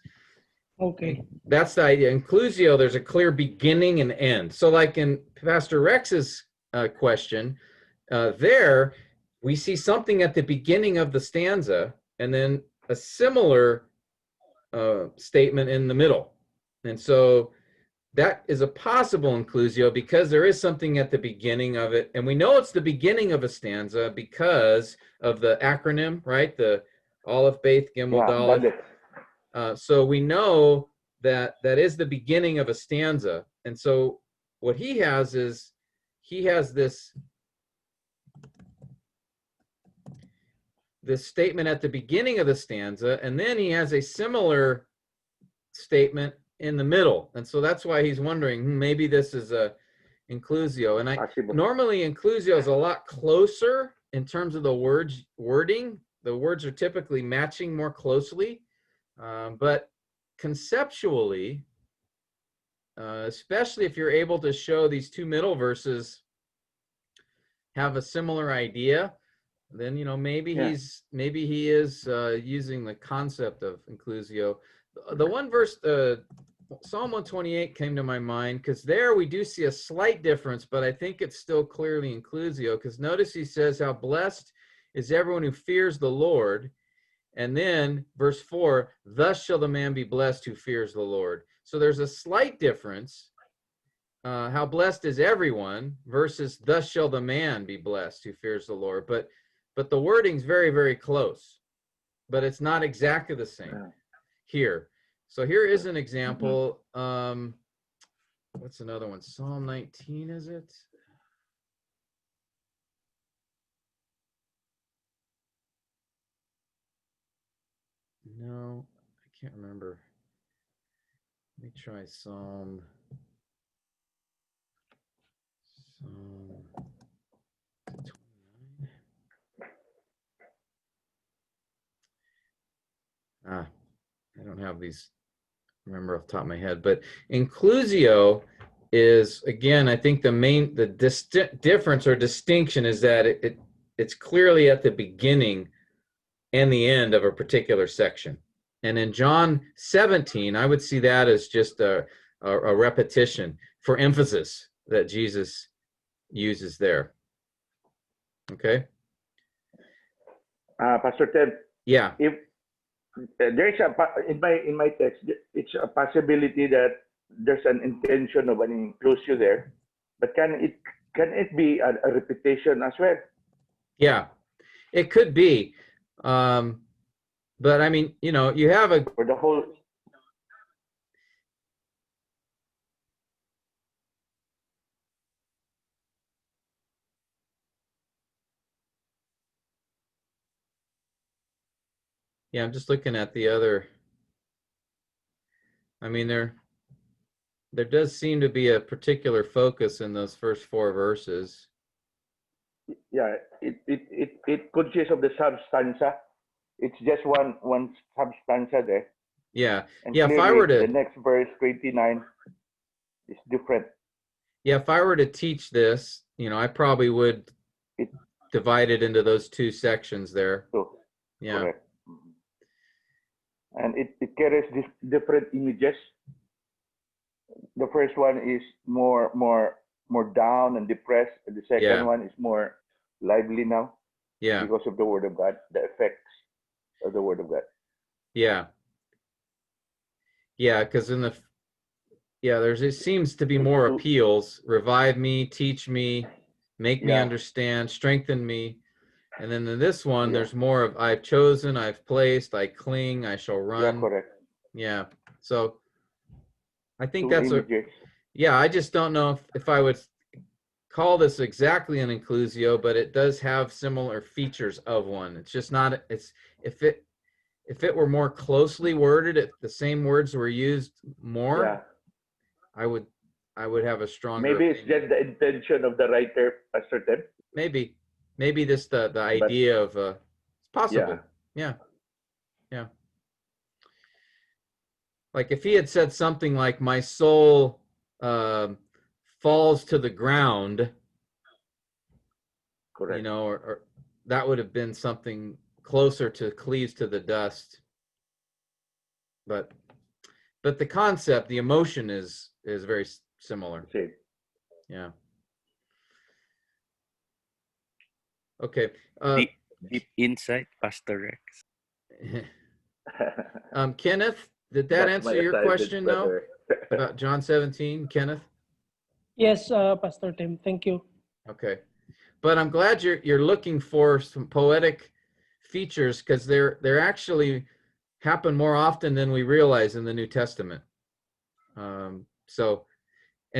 Okay. That's the idea. Inclusio, there's a clear beginning and end. So like in Pastor Rex's question, there we see something at the beginning of the stanza and then a similar statement in the middle. And so that is a possible inclusio because there is something at the beginning of it. And we know it's the beginning of a stanza because of the acronym, right? The Aleph, Beth, Gimel, Dalet. So we know that that is the beginning of a stanza. And so what he has is, he has this statement at the beginning of the stanza, and then he has a similar statement in the middle. And so that's why he's wondering, maybe this is a inclusio. And normally inclusio is a lot closer in terms of the wording. The words are typically matching more closely. But conceptually, especially if you're able to show these two middle verses have a similar idea, then maybe he is using the concept of inclusio. The one verse, Psalm 128 came to my mind because there we do see a slight difference, but I think it's still clearly inclusio, because notice he says, how blessed is everyone who fears the Lord. And then verse 4, thus shall the man be blessed who fears the Lord. So there's a slight difference. How blessed is everyone versus thus shall the man be blessed who fears the Lord. But the wording's very, very close. But it's not exactly the same here. So here is an example. What's another one? Psalm 19, is it? No, I can't remember. Let me try Psalm 29. I don't have these, remember off the top of my head, but inclusio is, again, I think the difference or distinction is that it's clearly at the beginning and the end of a particular section. And in John 17, I would see that as just a repetition for emphasis that Jesus uses there. Okay? Pastor Ted, Yeah. if there is in my text, it's a possibility that there's an intention of an inclusio there, but can it be a repetition as well? Yeah, it could be. But I mean, you have for the whole. Yeah, I'm just looking at the other. I mean, there does seem to be a particular focus in those first four verses. Yeah, it consists of the substanza. It's just one substanza there. Yeah. And yeah, if I were to, the next verse 29 is different. Yeah, if I were to teach this, I probably would divide it into those two sections there. So, yeah. Correct. And it carries different images. The first one is more down and depressed, and the second one is more lively now. Yeah. Because of the Word of God, the effects of the Word of God. Yeah. Yeah, because it seems to be more appeals. Revive me, teach me, make me understand, strengthen me. And then in this one, there's more of I've chosen, I've placed, I cling, I shall run. Yeah, correct. Yeah. So I think Two that's images. I just don't know if I would call this exactly an inclusio, but it does have similar features of one. It's just not, if it were more closely worded, if the same words were used more, I would have a stronger Maybe it's opinion. just the intention of the writer, Pastor Ted. Maybe this the idea of it's possible. Yeah. Like if he had said something like, my soul falls to the ground, Correct. or that would have been something closer to cleaves to the dust. But the concept, the emotion is very similar. Same. Yeah. Okay. Deep, deep insight, Pastor Rex. Kenneth, did that That's my answer your assignment, question now brother. about John 17, Kenneth? Yes, Pastor Tim. Thank you. Okay. But I'm glad you're looking for some poetic features, because they're actually happen more often than we realize in the New Testament. And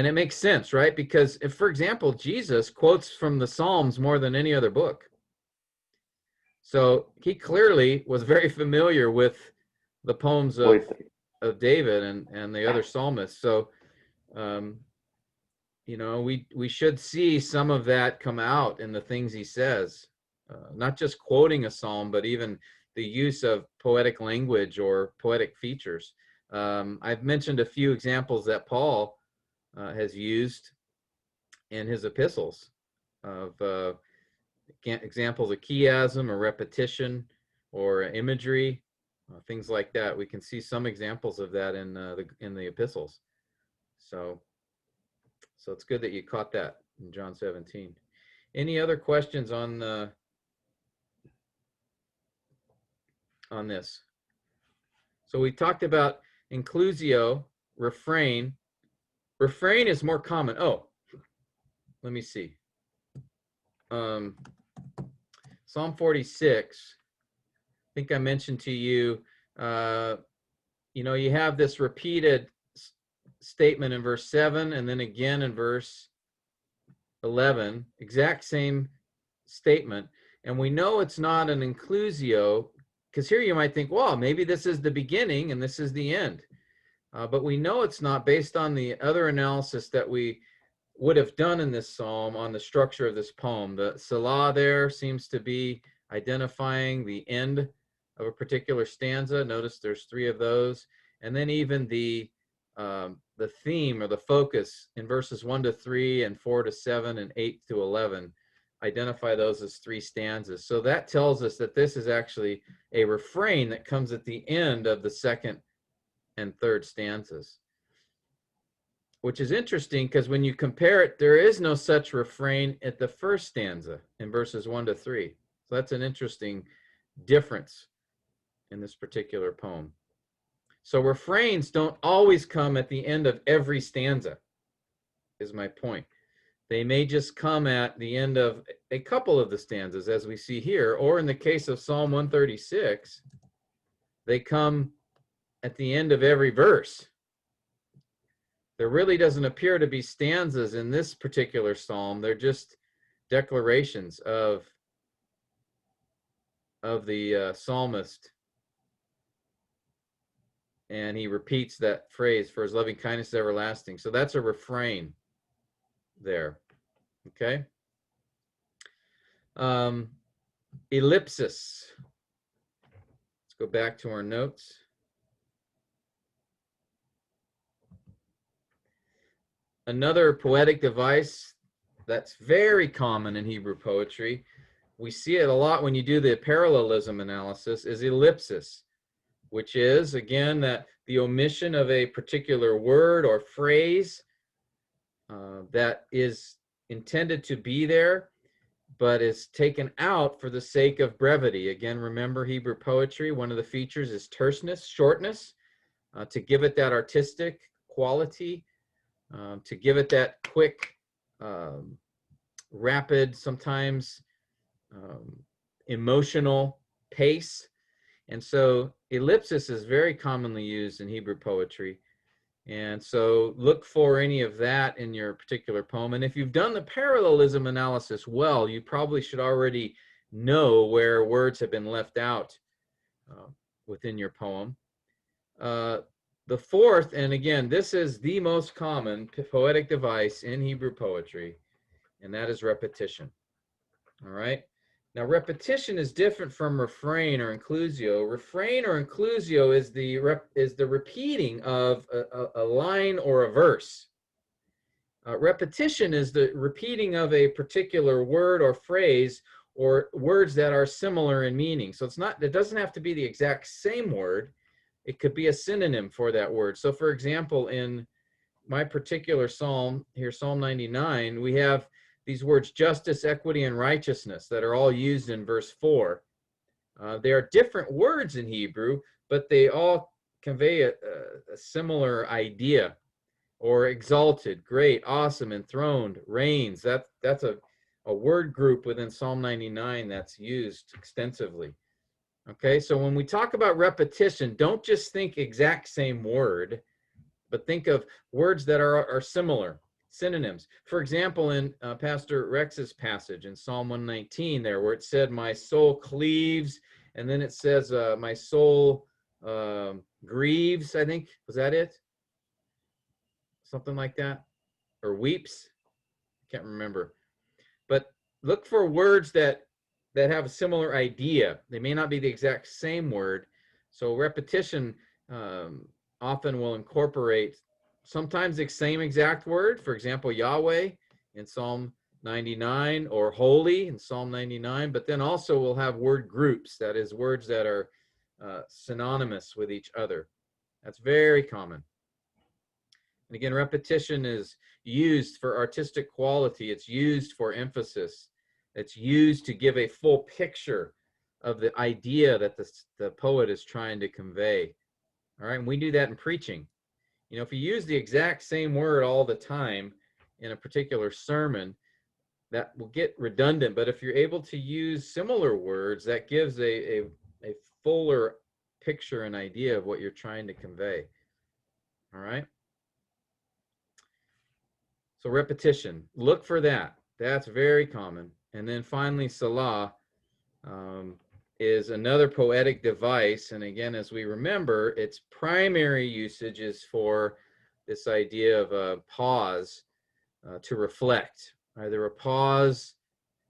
it makes sense, right? Because if, for example, Jesus quotes from the Psalms more than any other book. So he clearly was very familiar with the poems of David and the other psalmists. So, we should see some of that come out in the things he says, not just quoting a psalm, but even the use of poetic language or poetic features. I've mentioned a few examples that Paul has used in his epistles of examples of chiasm or repetition or imagery, things like that. We can see some examples of that in the epistles. So it's good that you caught that in John 17. Any other questions on this? So we talked about inclusio, refrain. Refrain is more common. Oh, let me see. Psalm 46. I think I mentioned to you, you have this repeated statement in verse 7 and then again in verse 11, exact same statement. And we know it's not an inclusio, because here you might think, well, maybe this is the beginning and this is the end. But we know it's not, based on the other analysis that we would have done in this psalm on the structure of this poem. The Selah there seems to be identifying the end of a particular stanza. Notice there's 3 of those. And then even the theme or the focus in verses 1 to 3 and 4 to 7 and 8 to 11 identify those as 3 stanzas. So that tells us that this is actually a refrain that comes at the end of the 2nd and 3rd stanzas, which is interesting because when you compare it, there is no such refrain at the 1st stanza in verses 1 to 3. So that's an interesting difference in this particular poem. So refrains don't always come at the end of every stanza, is my point. They may just come at the end of a couple of the stanzas, as we see here, or in the case of Psalm 136, they come at the end of every verse. There really doesn't appear to be stanzas in this particular psalm. They're just declarations of the psalmist. And he repeats that phrase, for his loving kindness is everlasting. So that's a refrain there. Okay. Ellipsis. Let's go back to our notes. Another poetic device that's very common in Hebrew poetry, we see it a lot when you do the parallelism analysis, is ellipsis, which is, again, that the omission of a particular word or phrase that is intended to be there, but is taken out for the sake of brevity. Again, remember Hebrew poetry, one of the features is terseness, shortness, to give it that artistic quality, to give it that quick, rapid, sometimes emotional pace. And so ellipsis is very commonly used in Hebrew poetry. And so look for any of that in your particular poem. And if you've done the parallelism analysis well, you probably should already know where words have been left out within your poem. The 4th, and again, this is the most common poetic device in Hebrew poetry, and that is repetition. All right. Now, repetition is different from refrain or inclusio. Refrain or inclusio is the repeating of a line or a verse. Repetition is the repeating of a particular word or phrase or words that are similar in meaning. So it doesn't have to be the exact same word. It could be a synonym for that word. So for example, in my particular psalm here, Psalm 99, we have these words justice, equity, and righteousness that are all used in verse 4. They are different words in Hebrew, but they all convey a similar idea. Or exalted, great, awesome, enthroned, reigns. That's a word group within Psalm 99 that's used extensively. Okay, so when we talk about repetition, don't just think exact same word, but think of words that are similar, synonyms. For example, in Pastor Rex's passage in Psalm 119 there, where it said, my soul cleaves, and then it says, my soul grieves, I think. Was that it? Something like that, or weeps, can't remember. But look for words that have a similar idea. They may not be the exact same word. So repetition often will incorporate sometimes the same exact word. For example, Yahweh in Psalm 99, or holy in Psalm 99, but then also we'll have word groups, that is, words that are synonymous with each other. That's very common. And again, repetition is used for artistic quality. It's used for emphasis. It's used to give a full picture of the idea that the poet is trying to convey. All right, and we do that in preaching. You know, if you use the exact same word all the time in a particular sermon, that will get redundant. But if you're able to use similar words, that gives a fuller picture and idea of what you're trying to convey. All right. So repetition, look for that. That's very common. And then finally, Salah is another poetic device. And again, as we remember, its primary usage is for this idea of a pause to reflect. Either a pause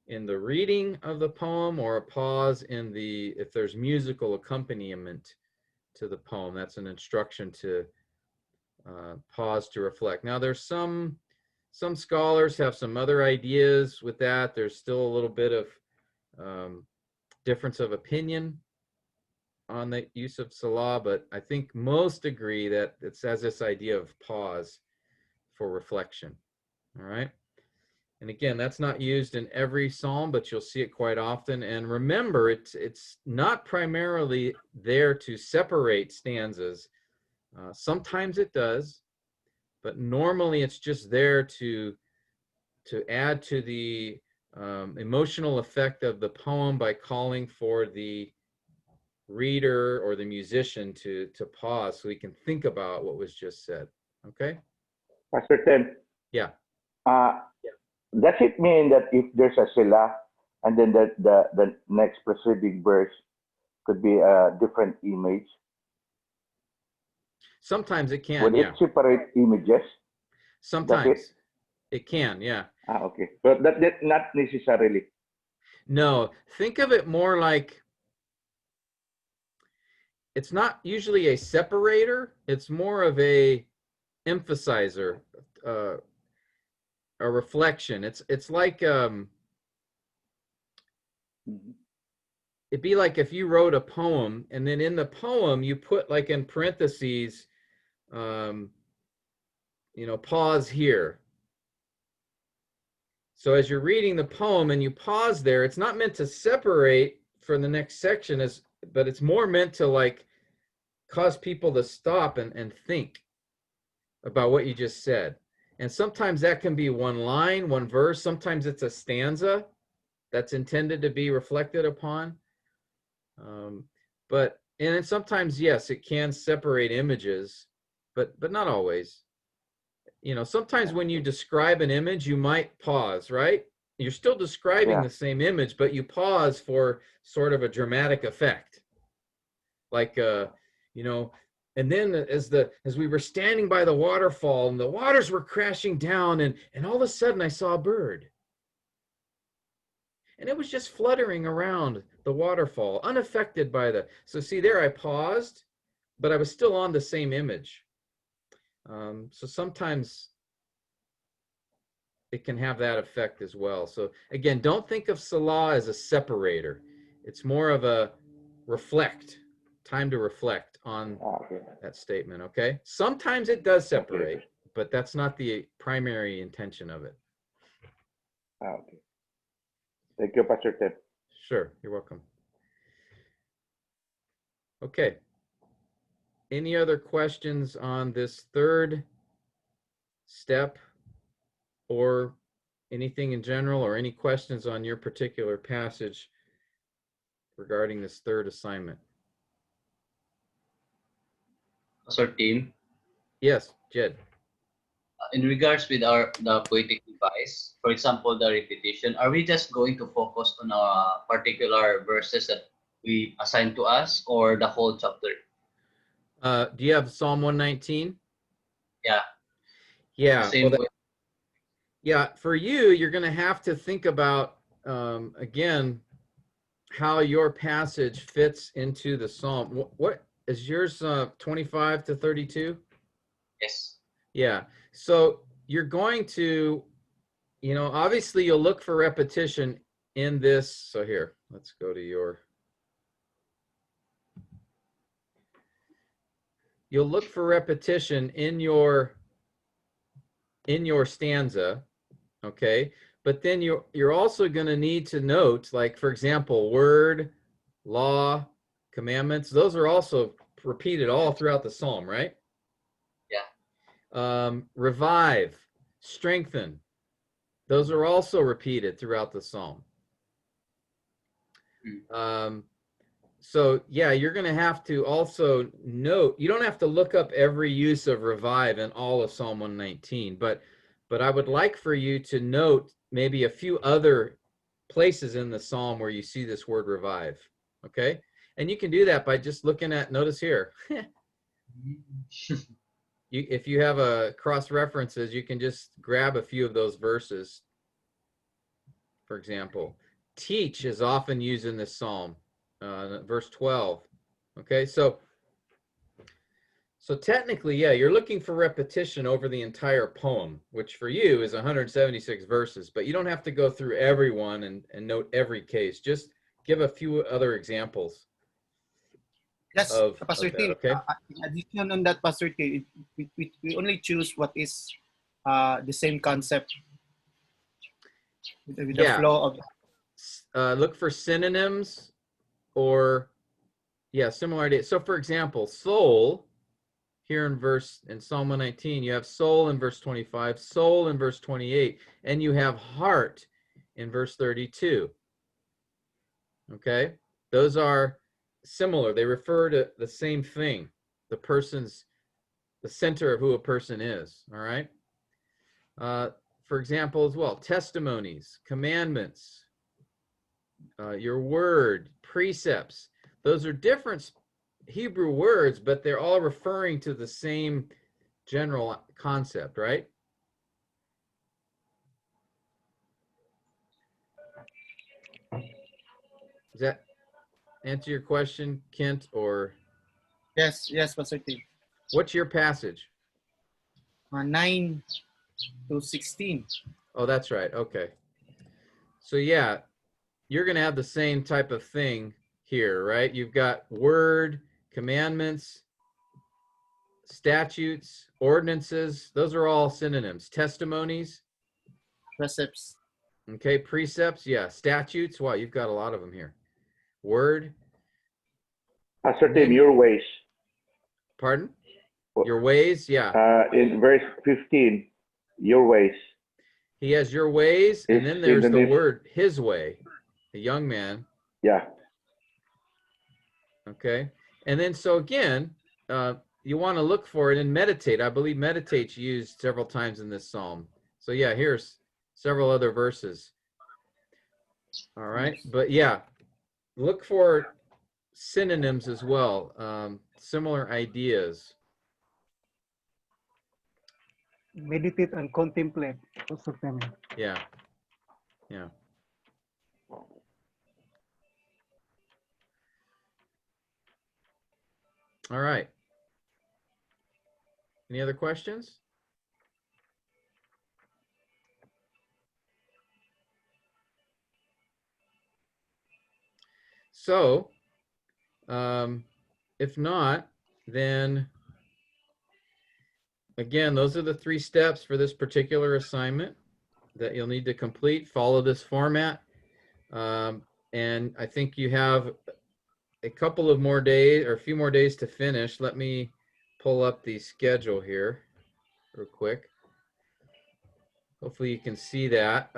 in the reading of the poem or a pause in if there's musical accompaniment to the poem. That's an instruction to pause to reflect. Now, there's some scholars have some other ideas with that. There's still a little bit of difference of opinion on the use of Salah, but I think most agree that it has this idea of pause for reflection. All right. And again, that's not used in every psalm, but you'll see it quite often. And remember, it's not primarily there to separate stanzas. Sometimes it does, but normally it's just there to add to the emotional effect of the poem by calling for the reader or the musician to pause so he can think about what was just said. Okay? Pastor Tim, Yeah. does it mean that if there's a Selah and then the next preceding verse could be a different image? Sometimes it can, Would yeah. it separate images? Sometimes it can, yeah. Okay. But that not necessarily. No, think of it more like it's not usually a separator. It's more of a emphasizer, a reflection. It's like it'd be like if you wrote a poem and then in the poem you put like in parentheses, you know, pause here. So as you're reading the poem and you pause there, it's not meant to separate for the next section, but it's more meant to like cause people to stop and think about what you just said. And sometimes that can be one line, one verse. Sometimes it's a stanza that's intended to be reflected upon. And then sometimes, yes, it can separate images, but not always. You know, sometimes when you describe an image, you might pause, right? You're still describing the same image, but you pause for sort of a dramatic effect. Like, you know, and then as we were standing by the waterfall and the waters were crashing down and all of a sudden I saw a bird. And it was just fluttering around the waterfall, unaffected by so see there I paused, but I was still on the same image. So sometimes it can have that effect as well. So again, don't think of Salah as a separator. It's more of a time to reflect on Okay. that statement, okay? Sometimes it does Okay. separate, but that's not the primary intention of it. Okay. Thank you, Pastor Tim. Sure, you're welcome. Okay. Any other questions on this third step or anything in general, or any questions on your particular passage regarding this third assignment? Pastor Tim, Yes, Jed. in regards with the poetic device, for example, the repetition, are we just going to focus on particular verses that we assign to us, or the whole chapter? Do you have Psalm 119? Yeah, the Yeah. same way. Yeah, for you, you're going to have to think about, again, how your passage fits into the psalm. What is yours, 25 to 32? Yes. Yeah. So you're going to, obviously you'll look for repetition in this. So here, let's go to you'll look for repetition in your stanza, okay? But then you're also going to need to note, like, for example, word, law, commandments. Those are also repeated all throughout the psalm, right? Yeah. Revive, strengthen. Those are also repeated throughout the psalm. So yeah, you're going to have to also note, you don't have to look up every use of revive in all of Psalm 119, but I would like for you to note maybe a few other places in the psalm where you see this word revive, okay? And you can do that by just looking at, notice here, if you have a cross references, you can just grab a few of those verses. For example, teach is often used in this psalm, verse 12. Okay, so technically, yeah, you're looking for repetition over the entire poem, which for you is 176 verses, but you don't have to go through every one and note every case. Just give a few other examples. Yes, Pastor that, T. okay? In addition on that, Pastor T, we only choose what is the same concept with the Yeah. flow of. Look for synonyms or, yeah, similar ideas. So for example, soul, here in Psalm 119, you have soul in verse 25, soul in verse 28, and you have heart in verse 32. Okay? Those are similar. They refer to the same thing, the center of who a person is. All right? For example, as well, testimonies, commandments, your word, precepts. Those are different Hebrew words, but they're all referring to the same general concept, right? Does that answer your question, Kent? Or Yes, Pastor T. what's your passage? 9 to 16. Oh, that's right. Okay. So yeah, you're going to have the same type of thing here, right? You've got word, commandments, statutes, ordinances. Those are all synonyms. Testimonies. Precepts. Okay. Precepts. Yeah. Statutes. Wow, you've got a lot of them here. Word. Pastor Tim, your ways. Pardon? Your ways. Yeah. In verse 15, your ways. He has your ways, and then there's the name. word his way, a young man. Yeah. Okay. And then so again, you want to look for it and meditate. I believe meditate's used several times in this psalm. So yeah, here's several other verses. All right. But yeah, look for synonyms as well, similar ideas. Meditate and contemplate. Yeah. Yeah. All right. Any other questions? So if not, then again, those are the 3 steps for this particular assignment that you'll need to complete. Follow this format. And I think you have a couple of more days or a few more days to finish. Let me pull up the schedule here real quick. Hopefully you can see that.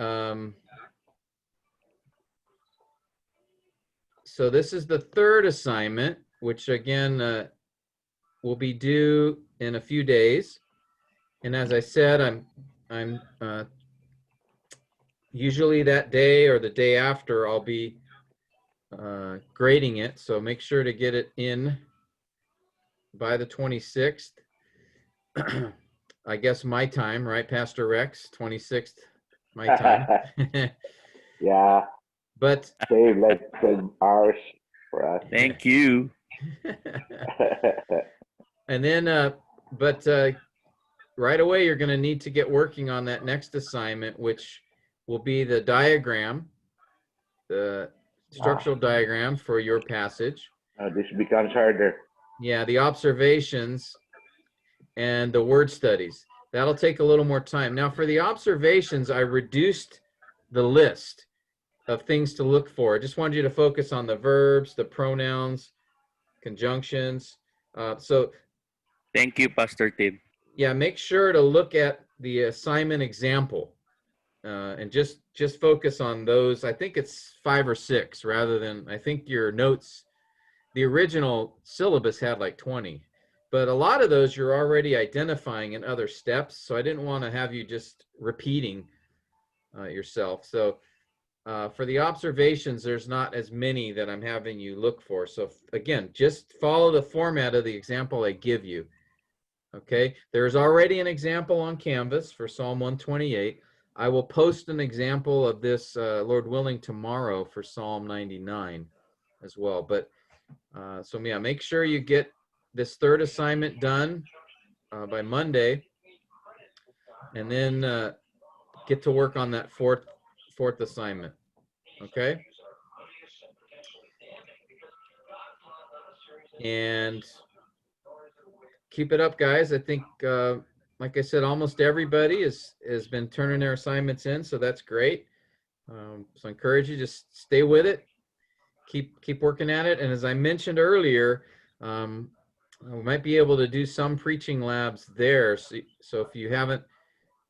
So this is the 3rd assignment, which again will be due in a few days. And as I said, I'm usually that day or the day after I'll be grading it. So make sure to get it in by the 26th. I guess my time, right, Pastor Rex? 26th, my time. Yeah, But same like 12 hours for us. Thank you. and then, but right away, you're going to need to get working on that next assignment, which will be the diagram, the structural diagram for your passage. This becomes harder. Yeah, the observations and the word studies. That'll take a little more time. Now, for the observations, I reduced the list of things to look for. I just wanted you to focus on the verbs, the pronouns, conjunctions. So Thank you, Pastor Tim. yeah, make sure to look at the assignment example and just focus on those. I think it's 5 or 6 rather than, I think your notes, the original syllabus had like 20. But a lot of those you're already identifying in other steps. So I didn't want to have you just repeating yourself. So for the observations, there's not as many that I'm having you look for. So again, just follow the format of the example I give you. Okay, there's already an example on Canvas for Psalm 128. I will post an example of this, Lord willing, tomorrow for Psalm 99 as well. But so yeah, make sure you get this 3rd assignment done by Monday, and then get to work on that fourth assignment. Okay. And keep it up, guys. I think, like I said, almost everybody has been turning their assignments in, so that's great. So I encourage you, just stay with it. Keep working at it. And as I mentioned earlier, we might be able to do some preaching labs there. So if you haven't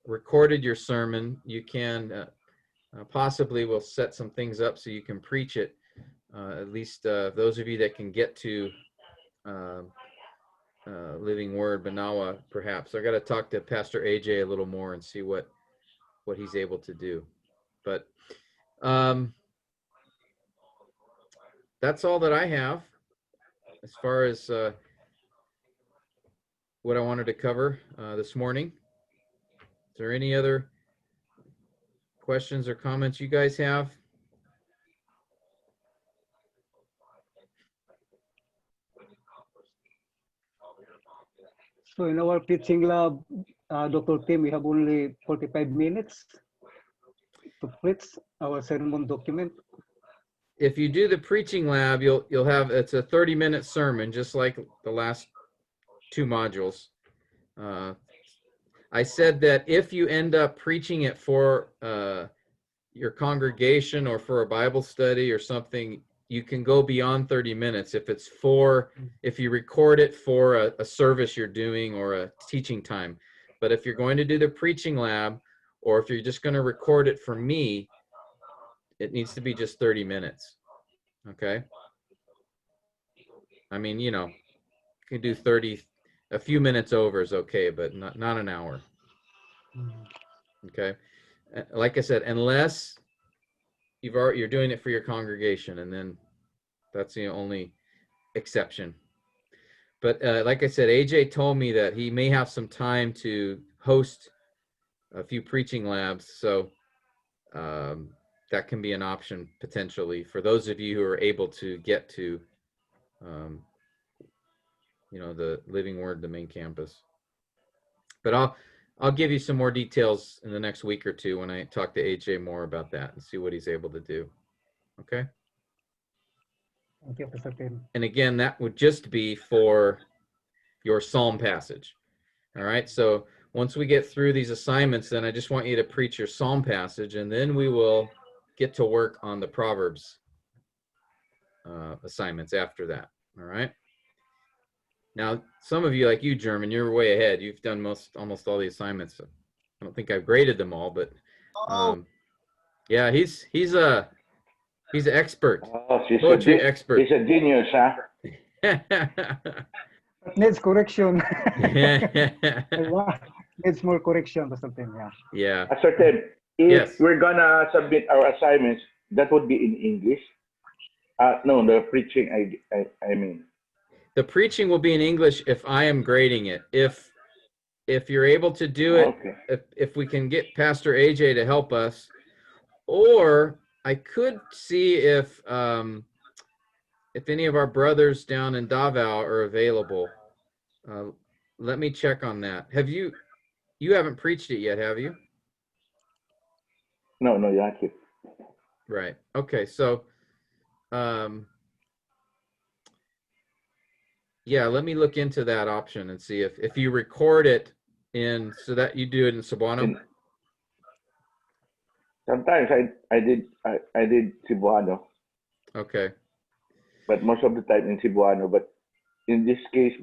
recorded your sermon, you can possibly we'll set some things up so you can preach it. At least those of you that can get to Living Word, Banawa, perhaps. I got to talk to Pastor AJ a little more and see what he's able to do. But that's all that I have as far as what I wanted to cover this morning. Is there any other questions or comments you guys have? So in our teaching lab, Dr. Tim, we have only 45 minutes to preach our sermon document. If you do the preaching lab, you'll have, it's a 30-minute sermon, just like the last 2 modules. I said that if you end up preaching it for your congregation or for a Bible study or something, you can go beyond 30 minutes if you record it for a service you're doing or a teaching time. But if you're going to do the preaching lab, or if you're just going to record it for me, it needs to be just 30 minutes. Okay. I mean, you can do 30, a few minutes over is okay, but not an hour. Okay. Like I said, unless you're doing it for your congregation, and then that's the only exception. But like I said, AJ told me that he may have some time to host a few preaching labs, so that can be an option potentially for those of you who are able to get to the Living Word, the main campus. But I'll give you some more details in the next week or two when I talk to AJ more about that and see what he's able to do. Okay. Thank you, Pastor Tim. And again, that would just be for your psalm passage. All right, so once we get through these assignments, then I just want you to preach your psalm passage, and then we will get to work on the Proverbs assignments after that. All right. Now, some of you, like you, German, you're way ahead. You've done almost all the assignments. So I don't think I've graded them all, but yeah, he's an expert, Oh, poetry expert. he's a genius, huh? It needs correction. Needs more correction, Pastor Tim. Yeah. Yeah. Pastor Ted, if Yes. we're gonna submit our assignments, that would be in English. No, the preaching. I mean. The preaching will be in English if I am grading it. If you're able to do it, Okay. if we can get Pastor AJ to help us, or I could see if any of our brothers down in Davao are available. Let me check on that. You haven't preached it yet, have you? No, you have to. Right. Okay. So, yeah, let me look into that option and see if you record it so that you do it in Cebuano. Sometimes I did Cebuano, Okay. but most of the time in Cebuano. But in this case,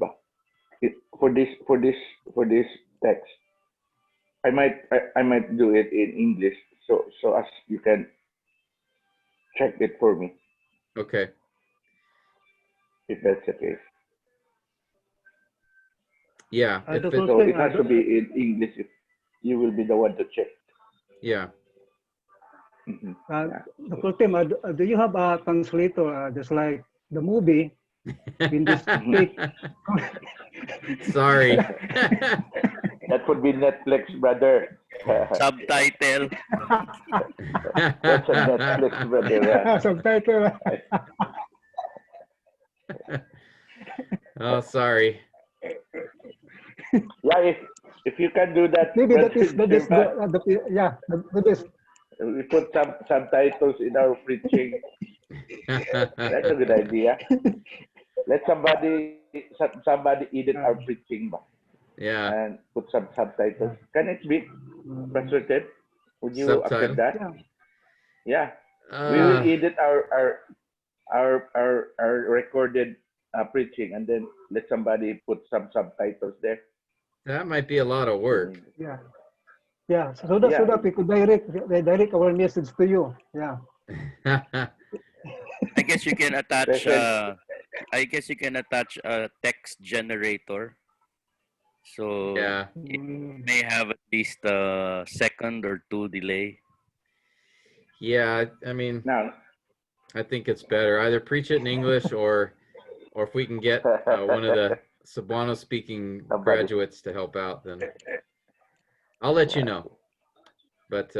for this text, I might do it in English, so as you can check it for me, Okay. if that's the case. Yeah. So it has to be in English. If you will be the one to check. Yeah. Mm-hmm. Dr. Tim, do you have a translator just like the movie? In this speak? Sorry. That would be Netflix, brother. Subtitle. That's a Netflix, brother. Yeah. Subtitle. Oh, sorry. Yeah, if you can do that, Maybe that is we put some subtitles in our preaching. That's a good idea. Let somebody edit our preaching, Yeah. and put some subtitles. Can it be, Pastor Ted? Would you Subtitle? accept that? Yeah. We will edit our recorded recorded and then let somebody put some subtitles there. That might be a lot of work. Yeah. So that we could direct our message to you. Yeah. I guess you can attach. I guess you can attach a text generator. So Yeah. it may have at least a second or two delay. Yeah, I mean, Now, I think it's better either preach it in English or if we can get one of the Cebuano speaking graduates to help out, then I'll let you know. But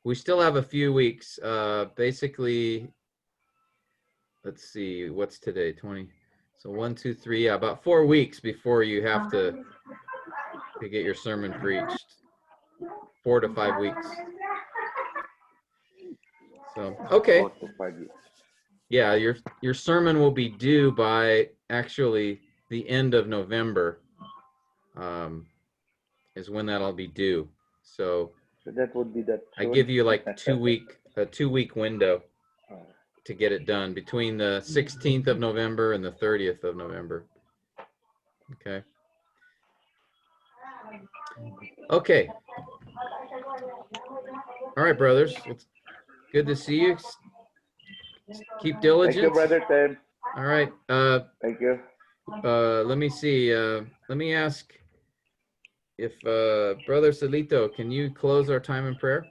we still have a few weeks. Basically, let's see, what's today? 20. So 1, 2, 3, yeah, about 4 weeks before you have to get your sermon preached. 4 to 5 weeks. So okay. 4 to 5 weeks. Yeah, your sermon will be due by actually the end of November. Is when that'll be due. So that would be that. I give you like a 2-week window to get it done between the 16th of November and the 30th of November. Okay. Okay. All right, brothers. It's good to see you. Keep diligent. Thank you, Brother Ted. All right. Thank you. Let me see. Let me ask if Brother Salito, can you close our time in prayer?